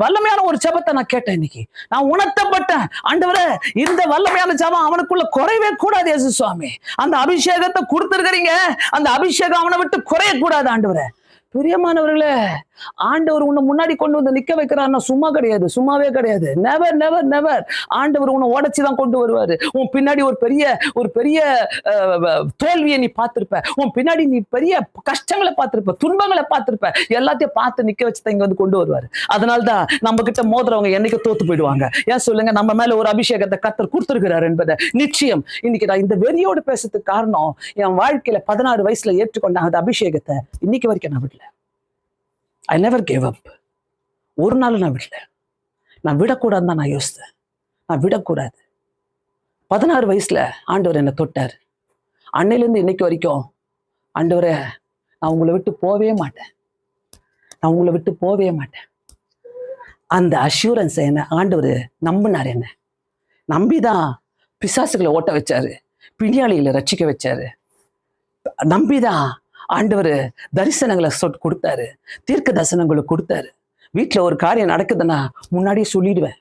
வல்லமையான ஒரு ஜெபத்தை நான் கேட்டேன் இன்னைக்கு. நான் உணர்த்தப்பட்டேன், ஆண்டவரே இந்த வல்லமையான ஜெபம் அவனுக்குள்ள குறையவே கூடாது இயேசு சுவாமி. அந்த அபிஷேகத்தை கொடுத்திருக்கிறீங்க, அந்த அபிஷேகம் அவனை விட்டு குறைய கூடாது ஆண்டவரே. பிரியமானவர்களே, ஆண்டவர் உன்னை முன்னாடி கொண்டு வந்து நிக்க வைக்கிறாருன்னா சும்மா கிடையாது, சும்மாவே கிடையாது. Never never never. ஆண்டவர் உன்னை உடைச்சுதான் கொண்டு வருவாரு. உன் பின்னாடி ஒரு பெரிய தோல்வியை நீ பார்த்திருப்ப, உன் பின்னாடி நீ பெரிய கஷ்டங்களை பார்த்திருப்ப, துன்பங்களை பார்த்திருப்ப, எல்லாத்தையும் பார்த்து நிக்க வச்சுதான் இங்க வந்து கொண்டு வருவாரு. அதனால்தான் நம்ம கிட்ட மோதுறவங்க என்னைக்கு தோத்து போயிடுவாங்க. ஏன் சொல்லுங்க? நம்ம மேல ஒரு அபிஷேகத்தை கர்த்தர் கொடுத்திருக்கிறார் என்பதை நிச்சயம். இன்னைக்கு நான் இந்த வெறியோடு பேசுறதுக்கு காரணம், என் வாழ்க்கையில 16 வயசுல ஏற்றுக்கொண்ட அந்த அபிஷேகத்தை இன்னைக்கு வரைக்கும் நான் விடல. I never gave up. ஒரு நாள் நான் விடல. நான் விடக்கூடாதுன்னு தான் நான் யோசித்தேன். நான் விடக்கூடாது. 16 வயசுல ஆண்டவர் என்னை தொட்டார். அன்னையிலேருந்து இன்னைக்கு வரைக்கும், ஆண்டவரே நான் உங்களை விட்டு போவே மாட்டேன், நான் உங்களை விட்டு போவே மாட்டேன். அந்த அஷூரன்ஸை என்ன ஆண்டவர் நம்பினார். என்ன நம்பிதான் பிசாசுகளை ஓட்ட வச்சாரு, பிணியாளிகளை ரட்சிக்க வச்சாரு. நம்பிதான் ஆண்டவர் தரிசனங்களை கொடுத்தாரு, தீர்க்க தரிசனங்களை கொடுத்தாரு. வீட்டில் ஒரு காரியம் நடக்குதுன்னா முன்னாடியே சொல்லிடுவேன்,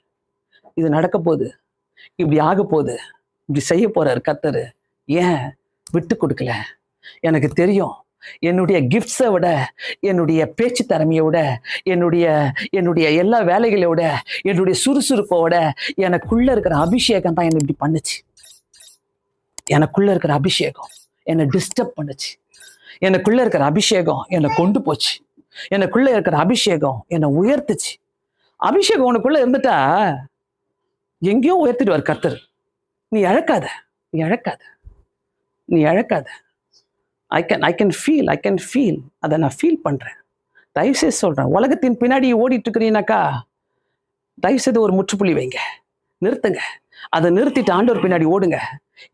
இது நடக்க போகுது, இப்படி ஆக போகுது, இப்படி செய்ய போறாரு கர்த்தர். ஏன் விட்டு கொடுக்கல? எனக்கு தெரியும், என்னுடைய கிஃப்ட்ஸை விட, என்னுடைய பேச்சு திறமையை விட, என்னுடைய என்னுடைய எல்லா வேலைகளை விட, என்னுடைய சுறுசுறுப்போட எனக்குள்ள இருக்கிற அபிஷேகம் தான் என்னை இப்படி பண்ணுச்சு. எனக்குள்ள இருக்கிற அபிஷேகம் என்னை டிஸ்டர்ப் பண்ணுச்சு. எனக்குள்ள இருக்கிற அபிஷேகம் என்னை கொண்டு போச்சு. எனக்குள்ள இருக்கிற அபிஷேகம் என்னை உயர்த்துச்சு. அபிஷேகம் உனக்குள்ள இருந்துட்டா எங்கேயோ உயர்த்திடுவார் கர்த்தர். நீ இழக்காத, நீ இழக்காத, நீ இழக்காத. ஐ கேன் ஃபீல் அதை நான் ஃபீல் பண்றேன். தயவுசெய்து சொல்றேன், உலகத்தின் பின்னாடி ஓடிட்டு இருக்கிறீனாக்கா தயவுசெய்து ஒரு முற்றுப்புள்ளி வைங்க, நிறுத்துங்க. அதை நிறுத்திட்டு ஆண்டவர் பின்னாடி ஓடுங்க.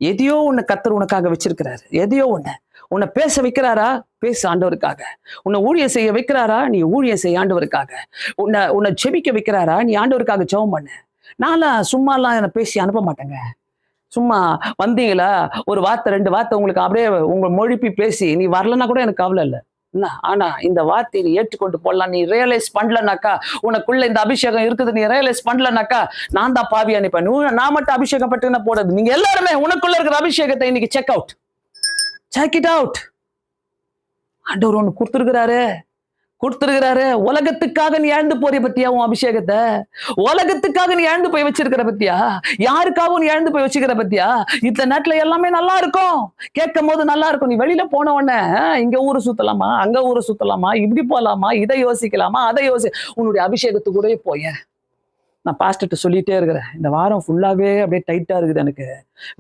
எதையோ ஒண்ணு கர்த்தர் உனக்காக வச்சிருக்கிறாரு. எதையோ ஒண்ணு உன்னை பேச வைக்கிறாரா, பேசு ஆண்டவருக்காக. உன்னை ஊழியம் செய்ய வைக்கிறாரா, நீ ஊழியம் செய்ய ஆண்டவருக்காக. உன்னை ஜெபிக்க வைக்கிறாரா, நீ ஆண்டவருக்காக ஜெபம் பண்ணு. நான்லாம் சும்மாலாம் என்னை பேசி அனுப்ப மாட்டேங்க. சும்மா வந்தீங்களா, ஒரு வார்த்தை 2 வார்த்தை உங்களுக்கு அப்படியே உங்க மொழிப்பி பேசி நீ வரலன்னா கூட எனக்கு கவலை இல்லை. என்ன, ஆனா இந்த வார்த்தையை நீ ஏற்றுக்கொண்டு போடலாம். நீ ரியலைஸ் பண்ணலனாக்கா, உனக்குள்ள இந்த அபிஷேகம் இருக்குது, நீ ரியலைஸ் பண்ணலனாக்கா நான் தான் பாவி அனுப்பேன். நான் மட்டும் அபிஷேகம் பட்டுன்னா போடாது. நீங்க எல்லாருமே உனக்குள்ள இருக்கிற அபிஷேகத்தை இன்னைக்கு செக் இட் அவுட். ஆண்டவர் ஒண்ணு கொடுத்துருக்கிறாரு. உலகத்துக்காக நீ இழந்து போறிய பத்தியா? உன் அபிஷேகத்தை உலகத்துக்காக நீ இழந்து போய் வச்சிருக்கிற பத்தியா? யாருக்காகவும் நீ இழந்து போய் வச்சுக்கிற பத்தியா? இந்த நாட்டுல எல்லாமே நல்லா இருக்கும், கேட்கும் போது நல்லா இருக்கும். நீ வெளியில போன உடனே இங்க ஊரு சுத்தலாமா, அங்க ஊரு சுத்தலாமா, இப்படி போலாமா, இதை யோசிக்கலாமா, அதை உன்னுடைய அபிஷேகத்து கூட போய. நான் பாஸ்டர்ட்ட சொல்லிட்டே இருக்கிறேன், இந்த வாரம் ஃபுல்லாவே அப்படியே டைட்டா இருக்குது. எனக்கு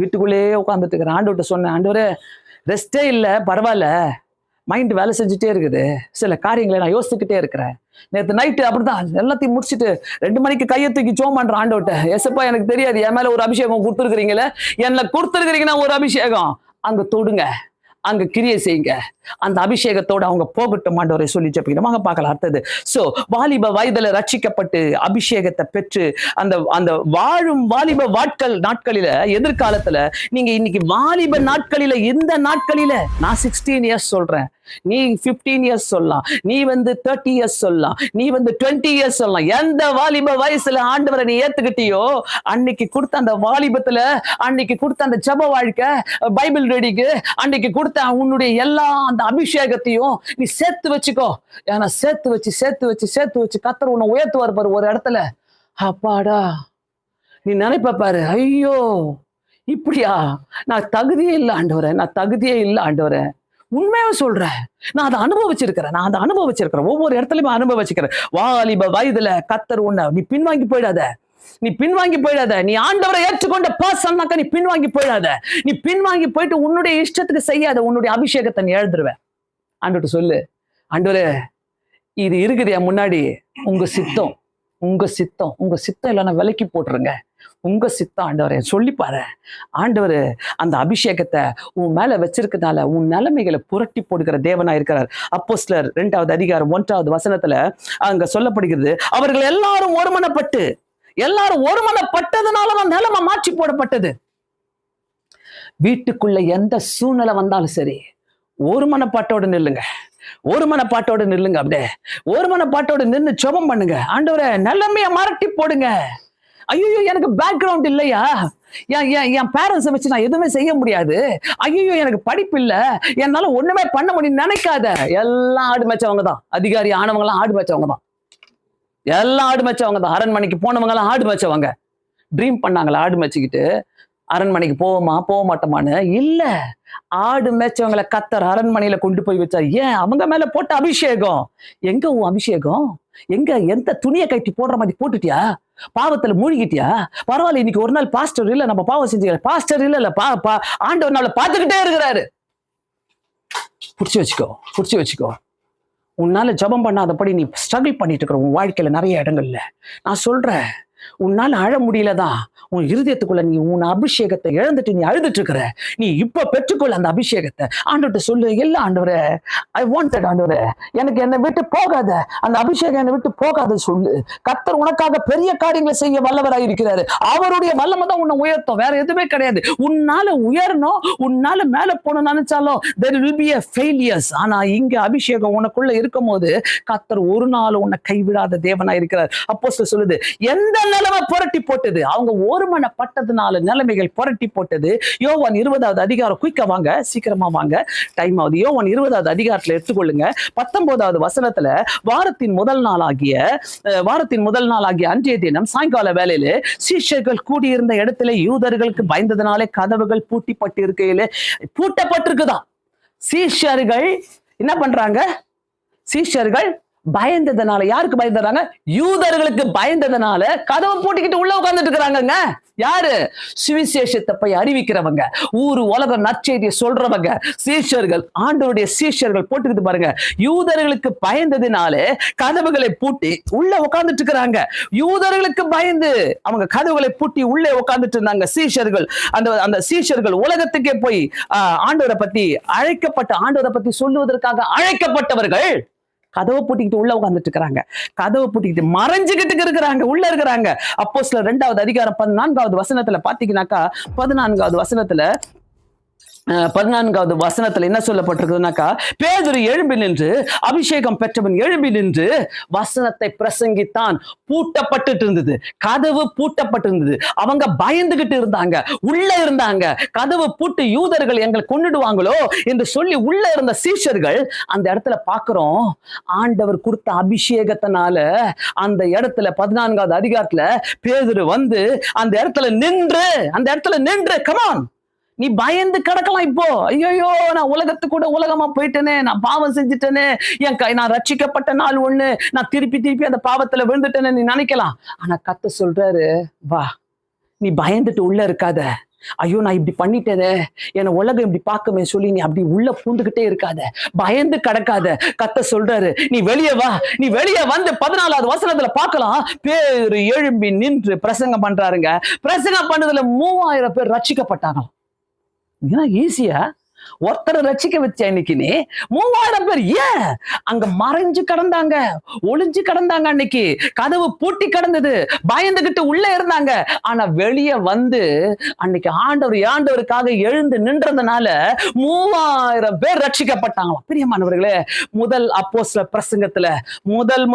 வீட்டுக்குள்ளேயே உட்காந்துட்டு இருக்கிறேன். ஆண்டவர்கிட்ட சொன்னேன், ஆண்டவரே ரெஸ்டே இல்லை, பரவாயில்ல, மைண்ட் வேலை செஞ்சுட்டே இருக்குது, சில காரியங்களை நான் யோசிச்சுக்கிட்டே இருக்கிறேன். நேற்று நைட்டு அப்படிதான் எல்லாத்தையும் முடிச்சுட்டு 2 மணிக்கு கையை தூக்கி ஜோம் பண்ற ஆண்டவர்ட்ட, ஏசப்பா எனக்கு தெரியாது, என் மேல ஒரு அபிஷேகம் கொடுத்துருக்கிறீங்களே, என்ன கொடுத்துருக்கிறீங்கன்னா ஒரு அபிஷேகம், அங்க தொடுங்க, அங்க கிரியை செய்யுங்க, அந்த அபிஷேகத்தோட அவங்க போகட்டும் ஆண்டவரை சொல்லி ஜெபிக்கணும். பார்க்கலாம் அடுத்தது. சோ வாலிப வயதுல ரட்சிக்கப்பட்டு அபிஷேகத்தை பெற்று அந்த வாழும் வாலிப நாட்களில, எதிர்காலத்துல நீங்க இன்னைக்கு வாலிப நாட்களில, இந்த நாட்களில நான் 16 இயர்ஸ் சொல்றேன், நீ 15 இயர்ஸ் சொல்லலாம், நீ 30 இயர்ஸ் சொல்லலாம், நீ 20 இயர்ஸ் சொல்லலாம். எந்த வாலிப வயசுல ஆண்டவரை நீ ஏத்துக்கிட்டியோ, அன்னைக்கு கொடுத்த அந்த வாலிபத்துல, அன்னைக்கு கொடுத்த அந்த ஜெப வாழ்க்கை, பைபிள் ரீடிங்கு, அன்னைக்கு கொடுத்த உன்னுடைய எல்லா அந்த அபிஷேகத்தையும் நீ சேர்த்து வச்சுக்கோ. ஏன்னா சேர்த்து வச்சு கர்த்தர் உன்னை உயர்த்துவார் பாரு ஒரு இடத்துல. அப்பாடா, நீ நினைப்ப பாரு, ஐயோ இப்படியா, நான் தகுதியே இல்லை ஆண்டவரே, உண்மையா சொல்றேன், நான் அதை அனுபவிச்சிருக்கிறேன், ஒவ்வொரு இடத்துலயும் அனுபவிச்சிருக்கிறேன். வாலிப வயதுல கர்த்தர் உன்னை, நீ பின்வாங்கி போயிடாத, நீ ஆண்டவரை ஏற்றுக்கொண்ட பாசம்னாக்க நீ பின்வாங்கி போயிடாத. நீ பின்வாங்கி போயிட்டு உன்னுடைய இஷ்டத்துக்கு செய்யாத, உன்னுடைய அபிஷேகத்தை நீ எழுதுருவ. ஆண்டவர்கிட்ட சொல்லு, ஆண்டவரே இது இருக்குது என் முன்னாடி, உங்க சித்தம் இல்லைன்னா விலக்கி போட்டுருங்க, உங்க சித்தம் ஆண்டவரே சொல்லி பாரு. ஆண்டவர் அந்த அபிஷேகத்தை உன் மேல வச்சிருக்கனால உன் நிலைமைகளை புரட்டி போடுகிற தேவனா இருக்கிறார். அப்போஸ்தலர் 2வது அதிகாரம் 1வது வசனத்துல அங்க சொல்லப்படுகிறது, அவர்கள் எல்லாரும் ஒருமனப்பட்டதுனால நிலைமை மாற்றி போடப்பட்டது. வீட்டுக்குள்ள எந்த சூழ்நிலை வந்தாலும் சரி, ஒரு மனப்பாட்டோடு நில்லுங்க, அப்படியே ஒரு மனப்பாட்டோடு நின்று ஜெபம் பண்ணுங்க. ஆண்டவரே நிலைமைய மாற்றி போடுங்க. ஐயோ எனக்கு பேக்ரவுண்ட் இல்லையா, என் பேரண்ட்ஸை வச்சு நான் எதுவுமே செய்ய முடியாது, ஐயோ எனக்கு படிப்பு இல்லை, என்னால ஒண்ணுமே பண்ண முடியும் நினைக்காத. எல்லாம் ஆடு மேய்ச்சவங்க தான், அதிகாரி ஆனவங்க எல்லாம் ஆடு மேய்ச்சவங்க தான், எல்லாம் ஆடு மேய்ச்சவங்க தான். அரண்மனைக்கு போனவங்க எல்லாம் ஆடு மேய்ச்சவங்க. ட்ரீம் பண்ணாங்களா ஆடு மேய்ச்சிக்கிட்டு அரண்மனைக்கு போக மாட்டோமான்னு? இல்ல, ஆடு மேய்ச்சவங்களை கர்த்தர் அரண்மனையில கொண்டு போய் வச்சார். ஏன்? அவங்க மேல போட்ட அபிஷேகம். எங்க உன் அபிஷேகம்? எந்த துணியை கட்டி போடுற மாதிரி போட்டுட்டியா? பாவத்துல மூழ்கிட்டியா? பரவாயில்ல, இன்னைக்கு ஒரு நாள் பாஸ்டர் இல்ல, நம்ம பாவம் செஞ்சுக்கலாம், பாஸ்டர் இல்ல ஆண்டவர் நம்மளை பார்த்துக்கிட்டே இருக்கிறாரு. புடிச்சு வச்சுக்கோ. உன்னால ஜெபம் பண்ணாதபடி நீ ஸ்ட்ரகிள் பண்ணிட்டு இருக்கிற உன் வாழ்க்கையில நிறைய இடங்கள்ல நான் சொல்றேன், உன்னால அழ முடியலதான், உன் இருதயத்துக்குள்ள நீ உன் அபிஷேகத்தை இழந்துட்டு நீ அழுதுட்டு இருக்கிற. நீ இப்ப பெற்றுக்கொள்ள அந்த அபிஷேகத்தை. ஆண்டவர்கிட்ட சொல்லு, இல்ல ஆண்டவரே, ஐ வாண்டட் ஆண்டவரே, எனக்கு என்னை விட்டு போகாத, அந்த அபிஷேகம் என்னை விட்டு போகாத சொல்லு. கர்த்தர் உனக்காக பெரிய காரியங்களை செய்ய வல்லவராக இருக்கிறாரு. அவருடைய வல்லமை தான் உன்னை உயர்த்தும், வேற எதுவுமே கிடையாது. உன்னால உயரணும், உன்னால மேல போகணும்னு நினைச்சாலும் there will be a failures. ஆனா இங்க அபிஷேகம் உனக்குள்ள இருக்கும் போது கர்த்தர் ஒரு நாள் உன்னை கைவிடாத தேவனா இருக்கிறார். அப்போஸ்தலர் சொல்லுது, எந்த நிலைமை புரட்டி போட்டது, அவங்க ஒரு ஒருமனப்பட்டதுனால நிலைமைகள் புரட்டி போட்டது. யோவான் 20வது அதிகாரம், குயிக்கா வாங்க, சீக்கிரமா வாங்க, டைம் ஆகுது. யோவான் 20வது அதிகாரத்துல எடுத்துக்கொள்ளுங்க. 19வது வசனத்துல வாரத்தின் முதல் நாளாகிய அன்றைய தினம் சாயங்கால வேளையில சீஷர்கள் கூடியிருந்த இடத்துல யூதர்களுக்கு பயந்ததுனாலே கதவுகள் பூட்டப்பட்டிருக்குதான். சீஷர்கள் என்ன பண்றாங்க? சீஷர்கள் பயந்ததுனால, யாருக்கு பயந்துறாங்க? யூதர்களுக்கு பயந்ததுனால கதவை பூட்டிக்கிட்டு உள்ள உட்கார்ந்துட்டு இருக்கிறாங்க. யாரு? சுவிசேஷத்தை போய் அறிவிக்கிறவங்க, ஊரு உலகம் நற்செய்தியை சொல்றவங்க, சீஷர்கள், ஆண்டவருடைய சீஷர்கள் போட்டுக்கிட்டு பாருங்க. யூதர்களுக்கு பயந்ததுனால கதவுகளை பூட்டி உள்ள உட்கார்ந்துட்டு இருக்கிறாங்க. யூதர்களுக்கு பயந்து அவங்க கதவுகளை பூட்டி உள்ளே உட்கார்ந்துட்டு இருந்தாங்க சீஷர்கள். அந்த சீஷர்கள் உலகத்துக்கே போய் ஆண்டவரை பத்தி சொல்லுவதற்காக அழைக்கப்பட்டவர்கள் கதவை பூட்டிக்கிட்டு உள்ள உட்கார்ந்துட்டு இருக்கிறாங்க. கதவை பூட்டிக்கிட்டு மறைஞ்சுக்கிட்டு இருக்கிறாங்க, உள்ள இருக்கிறாங்க. அப்போஸ்தலர் 2வது அதிகாரம் 14வது வசனத்துல பாத்தீங்கன்னாக்கா, 14வது வசனத்துல என்ன சொல்லப்பட்டிருக்குதுனாக்கா, பேதுரு எழும்பி நின்று, அபிஷேகம் பெற்றவன் எழும்பி நின்று வசனத்தை பிரசங்கித்தான். பூட்டப்பட்டு இருந்தது, கதவு பூட்டப்பட்டு இருந்தது. அவங்க பயந்துகிட்டு இருந்தாங்க, உள்ள இருந்தாங்க. கதவு பூட்டு, யூதர்கள் எங்களை கொன்னுடுவாங்களோ என்று சொல்லி உள்ள இருந்த சீஷர்கள் அந்த இடத்துல பாக்குறோம். ஆண்டவர் கொடுத்த அபிஷேகத்தினால அந்த இடத்துல 14வது அதிகாரத்துல பேதுரு வந்து அந்த இடத்துல நின்று கமான், நீ பயந்து கிடக்கலாம். இப்போ ஐயோ, நான் உலகமா போயிட்டேனே, நான் பாவம் செஞ்சுட்டேனே, நான் ரட்சிக்கப்பட்ட நாள் ஒண்ணு, நான் திருப்பி அந்த பாவத்துல விழுந்துட்டேன்னு நீ நினைக்கலாம். ஆனா கர்த்தர் சொல்றாரு, வா, நீ பயந்துட்டு உள்ள இருக்காத. ஐயோ, நான் இப்படி பண்ணிட்டேனே, என்ன உலகம் இப்படி பார்க்குமே சொல்லி நீ அப்படி உள்ள பூந்துகிட்டே இருக்காத, பயந்து கிடக்காத. கர்த்தர் சொல்றாரு, நீ வெளியே வா. நீ வெளியே வந்து 14வது வசனத்துல பார்க்கலாம், பேரு எழும்பி நின்று பிரசங்கம் பண்றாருங்க. பிரசங்கம் பண்ணதுல 3000 பேர் ரட்சிக்கப்பட்டாங்க. ஈஸியா ஒருத்தரை ரட்சிக்க வச்ச இன்னைக்கு நீ 3000 பேர் ஏன் அங்க மறைஞ்சு கிடந்தாங்க, ஒளிஞ்சு கிடந்தாங்க. அன்னைக்கு கதவு பூட்டி கிடந்தது, பயந்துகிட்டு உள்ள இருந்தாங்க. ஆனா வெளியே வந்து அன்னைக்கு ஆண்டவருக்காக எழுந்து நின்றதுனால 3000 பேர் ரட்சிக்கப்பட்டாங்களாம். பிரியமானவர்களே, முதல் அப்போஸ்தல பிரசங்கத்துல, முதல்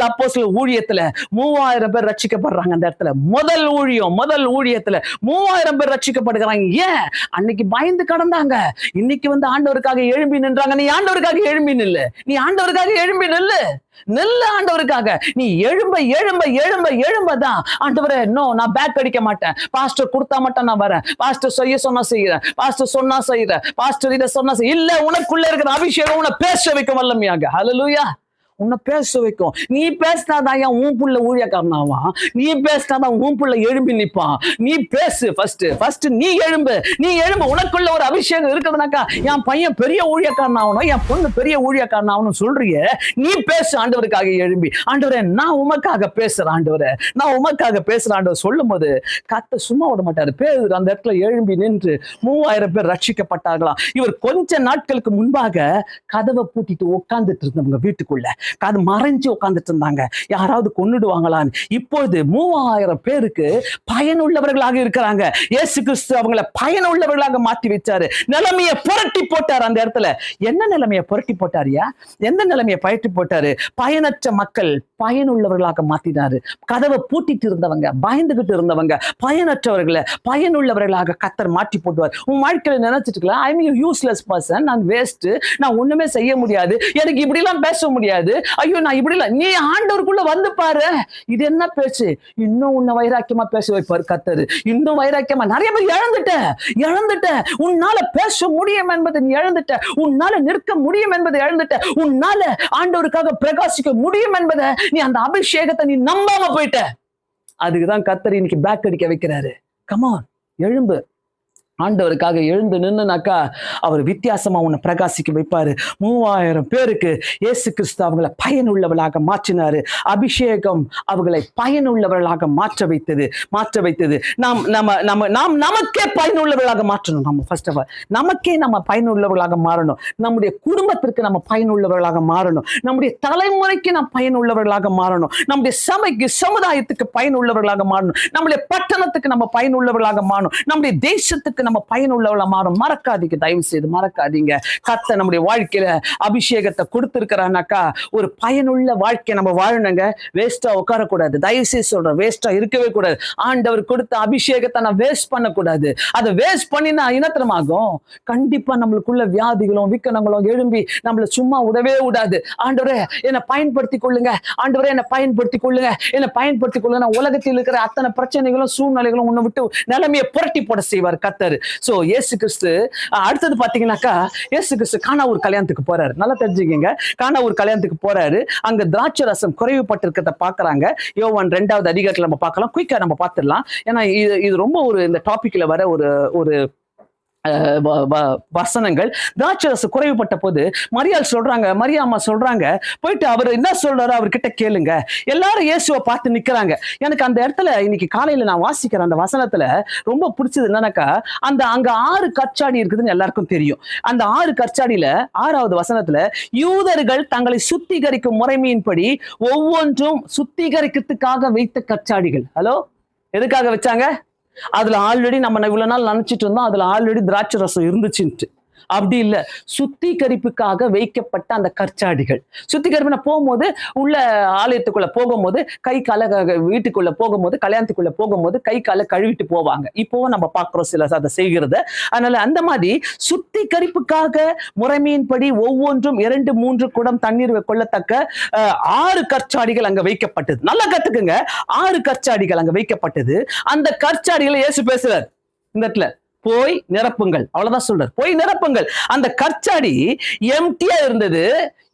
அப்போஸ்தல ஊழியத்துல 3000 பேர் ரட்சிக்கப்படுறாங்க. அந்த இடத்துல முதல் ஊழியத்துல 3000 பேர் ரட்சிக்கப்படுகிறாங்க. ஏன்? அன்னைக்கு பயந்து கடந்தாங்க, இன்னைக்கு வந்து ஆண்டவருக்காக எழும்பி நின்றாங்க. நீ ஆண்டவருக்காக எழும்பி நில்லு, ஆண்டவருக்காக நீ எழும்பதான். ஆண்டவரே, நோ, நான் பேக் அடிக்க மாட்டேன். பாஸ்டர் கொடுத்தா மட்டும் நான் வரேன், பாஸ்டர் சொன்னா செய்யறேன், பாஸ்டர் சொன்னா செய்யறேன், பாஸ்டர் இதை சொன்னா இல்ல. உனக்குள்ள இருக்கிற அபிஷேகம் உன்னை பேச வைக்க வல்லமையாக. ஹல்லேலூயா. உன்னை பேச வைக்கும். நீ பேசினாதான் உன் புள்ள ஊழியக்காரனாவான், நீ பேசினாதான் உன் புள்ள எழும்பி நிற்பான். நீ பேசு, ஃபர்ஸ்ட் நீ எழும்பு. உனக்குள்ள ஒரு அபிஷேகம் இருக்குதுனாக்கா, என் பையன் பெரிய ஊழியக்காரனாகணும், என் பொண்ணு பெரிய ஊழியக்காரனாகணும் சொல்றிய, நீ பேசு. ஆண்டவருக்காக எழும்பி, ஆண்டவரே நான் உமக்காக பேசுறேன், ஆண்டவர் சொல்லும் போது கர்த்தர் சும்மா விட மாட்டாரு. பேதுரு அந்த இடத்துல எழும்பி நின்று 3000 பேர் ரட்சிக்கப்பட்டார்களாம். இவர் கொஞ்ச நாட்களுக்கு முன்பாக கதவை பூட்டிட்டு உட்கார்ந்துட்டு இருந்தவங்க வீட்டுக்குள்ள அது மறைஞ்சு உட்கார்ந்துட்டு இருந்தாங்க, யாராவது கொன்னுடுவாங்களான்னு. இப்பொழுது 3000 பேருக்கு பயனுள்ளவர்களாக இருக்கிறாங்க. இயேசு கிறிஸ்து அவங்களை பயனுள்ளவர்களாக மாற்றி வச்சாரு. நிலைமையை புரட்டி போட்டார். அந்த இடத்துல என்ன நிலைமையை புரட்டி போட்டாரியா? எந்த நிலைமையை புரட்டி போட்டாரு? பயனற்ற மக்கள் பயனுள்ளவர்களாக மாத்தினாரு. கதவை பூட்டிட்டு இருந்தவங்க, பயந்துகிட்டு இருந்தவங்க, பயனற்றவர்களை பயனுள்ளவர்களாக கர்த்தர் மாற்றி போட்டுவார். உன் வாழ்க்கையில நினைச்சிட்டு இருக்கலாம், ஐ மீன் யூஸ்லெஸ் பர்சன், நான் வேஸ்ட், நான் ஒண்ணுமே செய்ய முடியாது, எனக்கு இப்படி எல்லாம் பேச முடியாது, ஐயோ நான் இப்படி இல்லை. நீ ஆண்டவருக்குள்ள வந்து பாரு, இது என்ன பேச்சு? இன்னும் உன்னை வைராக்கியமா பேச வைப்பாரு கர்த்தர். இன்னும் வைராக்கியமா. நிறைய பேர் இழந்துட்ட, உன்னால பேச முடியும் என்பதை நீ இழந்துட்ட, உன்னால நிற்க முடியும் என்பதை இழந்துட்ட, உன்னால ஆண்டவருக்காக பிரகாசிக்க முடியும் என்பதை நீ, அந்த அபிஷேகத்தை நீ நம்பாம போயிட்ட. அதுக்குதான் கர்த்தர் இன்னைக்கு பேக் அடிக்க வைக்கிறாரு. கமான், எழும்பு. ஆண்டவருக்காக எழுந்து நின்னுனாக்கா அவர் வித்தியாசமா உன்னை பிரகாசிக்க வைப்பாரு. 3000 பேருக்கு இயேசு கிறிஸ்து அவங்களை பயனுள்ளவர்களாக மாற்றினாரு. அபிஷேகம் அவர்களை பயனுள்ளவர்களாக மாற்ற வைத்தது. நாம் நமக்கே பயனுள்ளவர்களாக மாற்றணும். நம்ம ஃபர்ஸ்ட் ஆஃப் ஆல் நமக்கே நம்ம பயனுள்ளவர்களாக மாறணும். நம்முடைய குடும்பத்திற்கு நம்ம பயனுள்ளவர்களாக மாறணும். நம்முடைய தலைமுறைக்கு நாம் பயனுள்ளவர்களாக மாறணும். நம்முடைய சபைக்கு, சமுதாயத்துக்கு பயனுள்ளவர்களாக மாறணும். நம்முடைய பட்டணத்துக்கு நம்ம பயனுள்ளவர்களாக மாறணும். நம்முடைய தேசத்துக்கு நம்ம பயனுள்ளவள மாறும். மறக்காதீங்க, தயவு செய்து மறக்காதீங்க. கர்த்தர் நம்முடைய வாழ்க்கையில அபிஷேகத்தை கொடுத்திருக்கிறானாக்கா ஒரு பயனுள்ள வாழ்க்கை நம்ம வாழணுங்க. வேஸ்டா உட்காரக்கூடாது. தயவு செய்து சொல்றேன், வேஸ்டா இருக்கவே கூடாது. ஆண்டவர் கொடுத்த அபிஷேகத்தை நான் வேஸ்ட் பண்ணக்கூடாது. அதை வேஸ்ட் பண்ணினா இனத்தனமாகும். கண்டிப்பா நம்மளுக்குள்ள வியாதிகளும் விக்கனங்களும் எழும்பி நம்மளை சும்மா விடவே விடாது. ஆண்டவரே என்னை பயன்படுத்திக் கொள்ளுங்க, ஆண்டவரே என்னை பயன்படுத்திக் கொள்ளுங்க, என்னை பயன்படுத்திக் கொள்ளுங்க. உலகத்தில் இருக்கிற அத்தனை பிரச்சனைகளும் சூழ்நிலைகளும் உன்னை விட்டு நிலைமையை புரட்டி போட செய்வார் கர்த்தர். சோ இயேசு கிறிஸ்து அடுத்தது பாத்தீங்கன்னாக்கா, இயேசு கிறிஸ்து கானா ஒரு கல்யாணத்துக்கு போறாரு. நல்லா தெரிஞ்சுக்கங்க, கானா ஒரு கல்யாணத்துக்கு போறாரு. அங்க திராட்சை ரசம் குறைவுபட்டிருக்கிறத பாக்குறாங்க. யோவான் 2வது அதிகாரத்துல நம்ம பார்க்கலாம். குயிக்கா நம்ம பார்த்துடலாம். ஏன்னா இது ரொம்ப ஒரு இந்த டாபிக்ல வர ஒரு வசனங்கள். திராட்சரசு குறைவுபட்ட போது மரியாள் சொல்றாங்க, மரியாம்மா சொல்றாங்க, போயிட்டு அவர் என்ன சொல்றாரு அவர்கிட்ட கேளுங்க. எல்லாரும் இயேசுவை பார்த்து நிக்கிறாங்க. எனக்கு அந்த இடத்துல இன்னைக்கு காலையில நான் வாசிக்கிறேன் அந்த வசனத்துல ரொம்ப பிடிச்சது என்னன்னாக்கா, அங்க 6 கற்சாடி இருக்குதுன்னு எல்லாருக்கும் தெரியும். அந்த 6 கற்சாடியில 6வது வசனத்துல யூதர்கள் தங்களை சுத்திகரிக்கும் முறைமையின்படி ஒவ்வொன்றும் சுத்திகரிக்கிறதுக்காக வைத்த கற்சாடிகள். ஹலோ, எதுக்காக வச்சாங்க? அதுல ஆல்ரெடி நம்ம இவ்வளவு நாள் நினைச்சிட்டு இருந்தோம் அதுல ஆல்ரெடி திராட்சை ரசம் இருந்துச்சுன்ட்டு. அப்படி இல்லை, சுத்திகரிப்புக்காக வைக்கப்பட்ட அந்த கற்சாடிகள். சுத்திகரிப்பு போகும்போது உள்ள ஆலயத்துக்குள்ள போகும்போது கை கால வீட்டுக்குள்ள போகும்போது கல்யாணத்துக்குள்ள போகும்போது கை கால கழுவிட்டு போவாங்க. இப்போவும் நம்ம பார்க்கிறோம் சில அதை செய்கிறத. அதனால அந்த மாதிரி சுத்திகரிப்புக்காக முறைமையின்படி ஒவ்வொன்றும் 2-3 குடம் தண்ணீர் கொள்ளத்தக்க 6 கற்சாடிகள் அங்க வைக்கப்பட்டது. நல்லா கத்துக்குங்க, 6 கற்சாடிகள் அங்க வைக்கப்பட்டது. அந்த கற்சாடிகளை இயேசு பேசுறார் இந்த இடத்துல, போய் நிரப்புங்கள், அவ்வளவுதான் சொல்றாரு, போய் நிரப்புங்கள். அந்த கற்சாடி எம்டியா இருந்தது,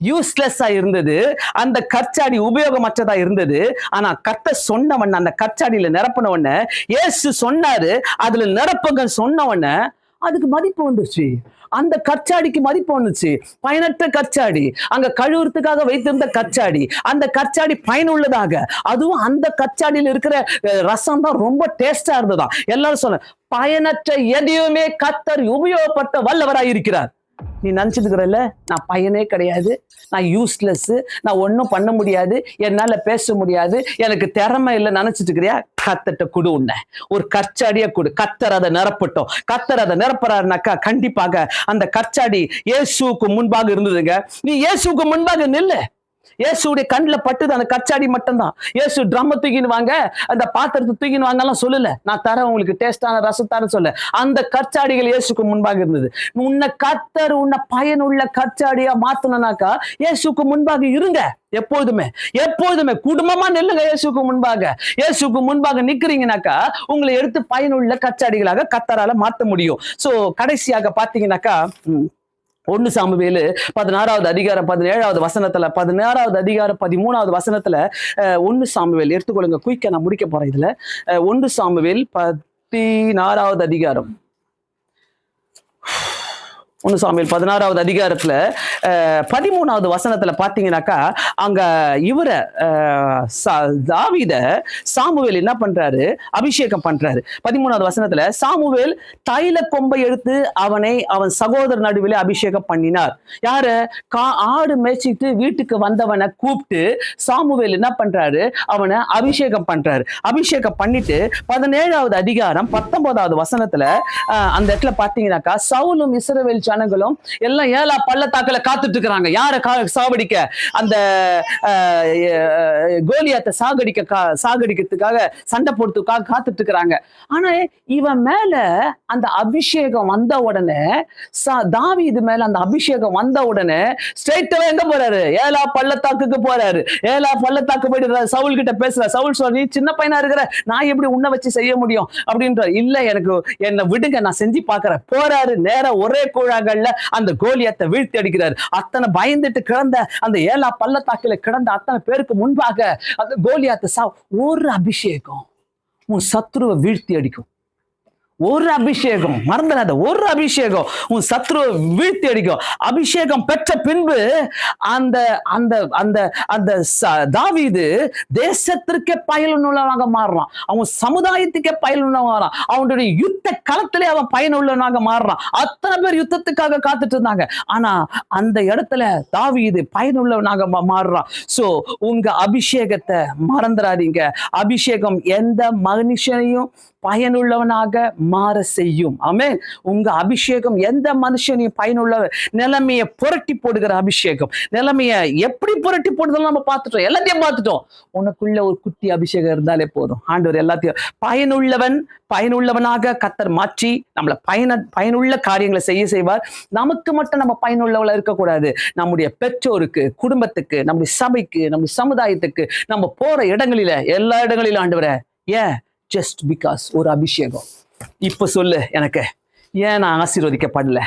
யூஸ்லெஸ்ஸா இருந்தது, அந்த கற்சாடி உபயோகமற்றதா இருந்தது. ஆனா கர்த்தர் சொன்னவன் அந்த கற்சாடியில நிரப்பினவன இயேசு சொன்னாரு, அதுல நிரப்புங்க சொன்னவன அதுக்கு மதிப்பு வந்துச்சு. அந்த கற்சாடிக்கு மதிப்பு வந்துச்சு. பயனற்ற கற்சாடி, அங்க கழுவுறதுக்காக வைத்திருந்த கற்சாடி, அந்த கற்சாடி பயனுள்ளதாக, அதுவும் அந்த கற்சாடியில் இருக்கிற ரசம் தான் ரொம்ப டேஸ்டா இருந்ததாம். எல்லாரும் சொல்ல, பயனற்ற எதையுமே கர்த்தர் உபயோகப்படுத்த வல்லவராய் இருக்கிறார். நீ நினைச்சிட்டு இருக்கிறல்ல, நான் பயனே கிடையாது, நான் யூஸ்லெஸ், நான் ஒன்றும் பண்ண முடியாது, என்னால பேச முடியாது, எனக்கு திறமை இல்லை நினைச்சிட்டு இருக்கிறியா? கர்த்தர்ட்ட கொடு, உன்னை ஒரு கற்சாடியா கொடு. கர்த்தர் அதை நிரப்பட்டோம். கர்த்தர் அதை நிரப்புறாருனாக்கா கண்டிப்பாக அந்த கற்சாடி இயேசுவுக்கு முன்பாக இருந்ததுங்க. நீ இயேசுவுக்கு முன்பாக நில்லு. இயேசுடைய கண்ணில் பட்டுது அந்த கற்சாடி மட்டும்தான். இயேசு ட்ரம்ம தூக்கின்னு வாங்க, அந்த பாத்திரத்தை தூக்கின்னு வாங்கலாம் சொல்லல, நான் தரேன் உங்களுக்கு டேஸ்டான ரசம் தரேன் சொல்ல. அந்த கற்சாடிகள் இயேசுக்கு முன்பாக இருந்தது. உன்னை கர்த்தர் உன்னை பயனுள்ள கற்சாடியா மாத்தணும்னாக்கா இயேசுக்கு முன்பாக இருங்க. எப்போதுமே எப்போதுமே குடும்பமா நில்லுங்க இயேசுக்கு முன்பாக. இயேசுக்கு முன்பாக நிக்கிறீங்கனாக்கா உங்களை எடுத்து பயனுள்ள கற்சாடிகளாக கர்த்தரால மாற்ற முடியும். சோ கடைசியாக பாத்தீங்கன்னாக்கா 1 சாமுவேல் 16வது அதிகாரம் 17வது வசனத்துல, 16வது அதிகாரம் 13வது வசனத்துல 1 சாமுவேல் எடுத்துக்கொள்ளுங்க, குயிக்கா நான் முடிக்க போறேன் இதுல. 1 சாமுவேல் 16வது அதிகாரம், 1 சாமுவேல் 16வது அதிகாரத்துல 13வது வசனத்துல பாத்தீங்கன்னாக்கா, அங்க இவரை தாவீத சாமுவேல் என்ன பண்றாரு? அபிஷேகம் பண்றாரு. 13வது வசனத்துல, சாமுவேல் தைல கொம்பை எடுத்து அவனை அவன் சகோதர நடுவில் அபிஷேகம் பண்ணினார். யாரு? ஆடு மேய்ச்சிட்டு வீட்டுக்கு வந்தவனை கூப்பிட்டு சாமுவேல் என்ன பண்றாரு? அவனை அபிஷேகம் பண்றாரு. அபிஷேகம் பண்ணிட்டு 17வது அதிகாரம் 19வது வசனத்துல அந்த இடத்துல பாத்தீங்கன்னாக்கா, சவுலும் இஸ்ரவேல் ஜனங்களும் எல்லாம் ஏலா பள்ளத்தாக்குல காத்துட்டு இருக்கிறாங்க. யார சாகடிக்க? அந்த கோலியாத்தை சாகடிக்கிறதுக்காக சண்டை போடுறதுக்காக காத்துட்டு இருக்கிறாங்க. ஆனா இவன் மேல அந்த அபிஷேகம் வந்த உடனே, தாவீது மேல அந்த அபிஷேகம் வந்த உடனே ஸ்ட்ரைட்டாவே எங்க போறாரு? ஏலா பள்ளத்தாக்குக்கு போறாரு. ஏலா பள்ளத்தாக்கு போயிட்டு சவுல் கிட்ட பேசுற. சவுல் சொல்ற, நீ சின்ன பையனா இருக்கிற, நான் எப்படி உன்னை வச்சு செய்ய முடியும் அப்படின்ற. இல்ல, எனக்கு என்ன விடுங்க, நான் செஞ்சு பாக்குறேன். போறாரு, நேரா ஒரே கூழாங்கல்ல அந்த கோலியாத்தை வீழ்த்தி அடிக்கிறார். அத்தனை பயந்துட்டு கிடந்த அந்த ஏலா பள்ளத்தாக்கில கிடந்த அத்தனை பேருக்கு முன்பாக அந்த கோலியாத்தை ஒரு அபிஷேகம் உன் சத்ருவை வீழ்த்தி அடிக்கும். ஒரு அபிஷேகம், மறந்துடாத, ஒரு அபிஷேகம் உன் சத்ருவை வீழ்த்தி அடிக்கும். அபிஷேகம் பெற்ற பின்பு அந்த அந்த அந்த அந்த தாவீது தேசத்திற்கே பயனுள்ளவனாக மாறுறான். அவன் சமுதாயத்துக்கே பயனுள்ளவனாக மாறான். அவனுடைய யுத்த களத்திலே அவன் பயனுள்ளவனாக மாறுறான். அத்தனை பேர் யுத்தத்துக்காக காத்துட்டு இருந்தாங்க. ஆனா அந்த இடத்துல தாவீது பயனுள்ளவனாக மாறுறான். சோ உங்க அபிஷேகத்தை மறந்துடாதீங்க. அபிஷேகம் எந்த மனுஷனையும் பயனுள்ளவனாக மாற செய்யும். ஆமென். உங்க அபிஷேகம் எந்த மனுஷனையும் பயனுள்ள நிலைமையை புரட்டி போடுகிற அபிஷேகம். நிலைமையை எப்படி புரட்டி போடுதல் நம்ம பார்த்துட்டோம், எல்லாத்தையும் பார்த்துட்டோம். உனக்குள்ள ஒரு குட்டி அபிஷேகம் இருந்தாலே போதும். ஆண்டவர் எல்லாத்தையும் பயனுள்ளவனாக கர்த்தர் மாற்றி நம்மளை பயனுள்ள காரியங்களை செய்வார். நமக்கு மட்டும் நம்ம பயனுள்ளவளா இருக்கக்கூடாது. நம்முடைய பெற்றோருக்கு, குடும்பத்துக்கு, நம்முடைய சபைக்கு, நம்முடைய சமுதாயத்துக்கு, நம்ம போற இடங்களில எல்லா இடங்களிலும் ஆண்டவரே, ஏன் ஜஸ்ட் பிகாஸ் ஒரு அபிஷேகம். இப்ப சொல்லு, எனக்கு ஏன் நான் ஆசீர்வதிக்கப்படல,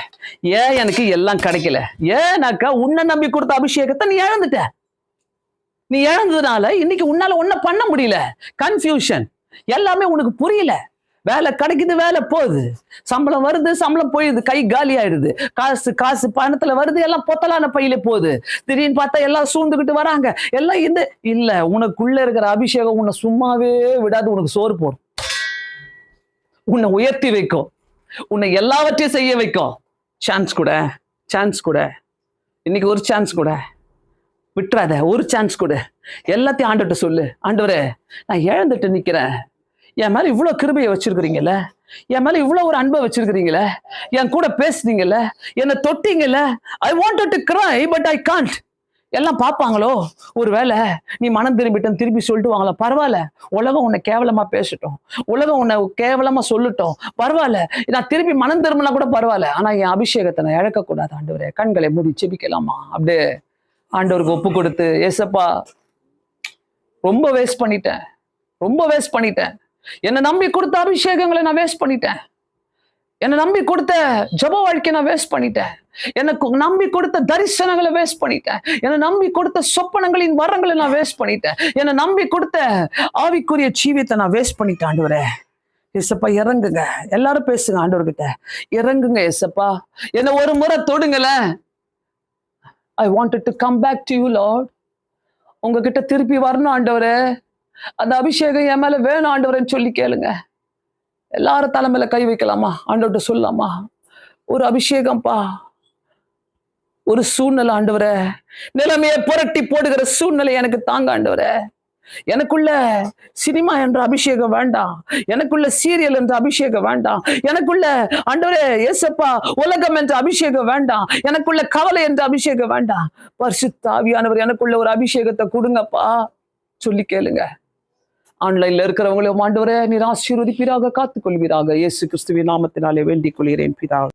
ஏன் எனக்கு எல்லாம் கிடைக்கல, ஏன்னாக்கா உன்னை நம்பி கொடுத்த அபிஷேகத்தை நீ இழந்துட்ட. நீ இழந்ததுனால இன்னைக்கு உன்னால ஒன்னும் பண்ண முடியல. கன்ஃபியூஷன், எல்லாமே உனக்கு புரியல. வேலை கிடைக்குது, வேலை போகுது, சம்பளம் வருது, சம்பளம் போயிடுது, கை காலி ஆயிடுது, காசு பணத்துல வருது, எல்லாம் பொத்தலான பையில போகுது. திடீர்னு பார்த்தா எல்லாம் சூழ்ந்துகிட்டு வராங்க. எல்லாம் இல்ல, உனக்குள்ள இருக்கிற அபிஷேகம் உன்னை சும்மாவே விடாது. உனக்கு சோறு போடும், உன்னை உயர்த்தி வைக்கும், உன்னை எல்லாவற்றையும் செய்ய வைக்கும். சான்ஸ் கூட இன்னைக்கு ஒரு சான்ஸ் கூட விட்டுறாத. ஒரு சான்ஸ் கூட. எல்லாத்தையும் ஆண்டவர்கிட்ட சொல்லு, ஆண்டவரே நான் இழந்துட்டு நிக்கிறேன், என் மேல இவ்வளவு கிருபையை வச்சிருக்கிறீங்கல்ல, என் மேல இவ்வளவு ஒரு அன்பை வச்சிருக்கிறீங்களே, என் கூட பேசுனீங்கல்ல, என்னை தொட்டீங்கல்ல, I wanted to cry but I can't. எல்லாம் பார்ப்பாங்களோ, ஒருவேளை நீ மனம் திரும்பி சொல்லிட்டு வாங்களா, பரவாயில்ல, உலகம் உன்னை கேவலமா பேசட்டும், உலகம் உன்னை கேவலமா சொல்லட்டும், பரவாயில்ல, நான் திருப்பி மனம் திரும்பினா கூட பரவாயில்ல, ஆனா என் அபிஷேகத்தை நான் இழக்கக்கூடாது. ஆண்டவரே, கண்களை மூடி செபிக்கலாமா? அப்படியே ஆண்டவருக்கு ஒப்பு கொடுத்து, ஏசப்பா ரொம்ப வேஸ்ட் பண்ணிட்டேன், என்னை நம்பி கொடுத்த அபிஷேகங்களை நான் வேஸ்ட் பண்ணிட்டேன், என்னை நம்பி கொடுத்த ஜப வாழ்க்கையை நான் வேஸ்ட் பண்ணிட்டேன், எனக்கு நம்பி கொடுத்த தரிசனங்களை வேஸ்ட் பண்ணிட்டேன், என்னை நம்பி கொடுத்த சொப்பனங்களின் வரங்களை நான் வேஸ்ட் பண்ணிட்டேன், என்னை நம்பி கொடுத்த ஆவிக்குரிய ஜீவியத்தை நான் வேஸ்ட் பண்ணிட்டேன். ஆண்டவரே ஏசப்பா இறங்குங்க. எல்லாரும் பேசுங்க ஆண்டவர்கிட்ட, இறங்குங்க ஏசப்பா, என்னை ஒரு முறை தொடுங்களேன். I wanted to come back to you, Lord. உங்ககிட்ட திருப்பி வரணும் ஆண்டவரே, அந்த அபிஷேகம் என் மேல வேணும் ஆண்டவரேன்னு சொல்லி கேளுங்க. எல்லாரும் தலைமையில கை வைக்கலாமா? ஆண்டவர்கிட்ட சொல்லலாமா? ஒரு அபிஷேகம்ப்பா, ஒரு சூழ்நிலை ஆண்டவரே, நிலைமையை புரட்டி போடுகிற சூழ்நிலை எனக்கு தாங்க ஆண்டவரே. எனக்குள்ள சினிமா என்ற அபிஷேகம் வேண்டாம், எனக்குள்ள சீரியல் என்ற அபிஷேகம் வேண்டாம், எனக்குள்ள ஆண்டவரே ஏசப்பா உலகம் என்ற அபிஷேகம் வேண்டாம், எனக்குள்ள கவலை என்ற அபிஷேகம் வேண்டாம். பரிசுத்த ஆவியானவர் எனக்குள்ள ஒரு அபிஷேகத்தை கொடுங்கப்பா சொல்லி கேளுங்க. ஆன்லைன்ல இருக்கிறவங்களும் ஆண்டவரே நீர் ஆசீர்வதிப்பீராக, காத்துக்கொள்வீராக. இயேசு கிறிஸ்துவின் நாமத்தினாலே வேண்டிக் கொள்கிறேன் பிதாவே.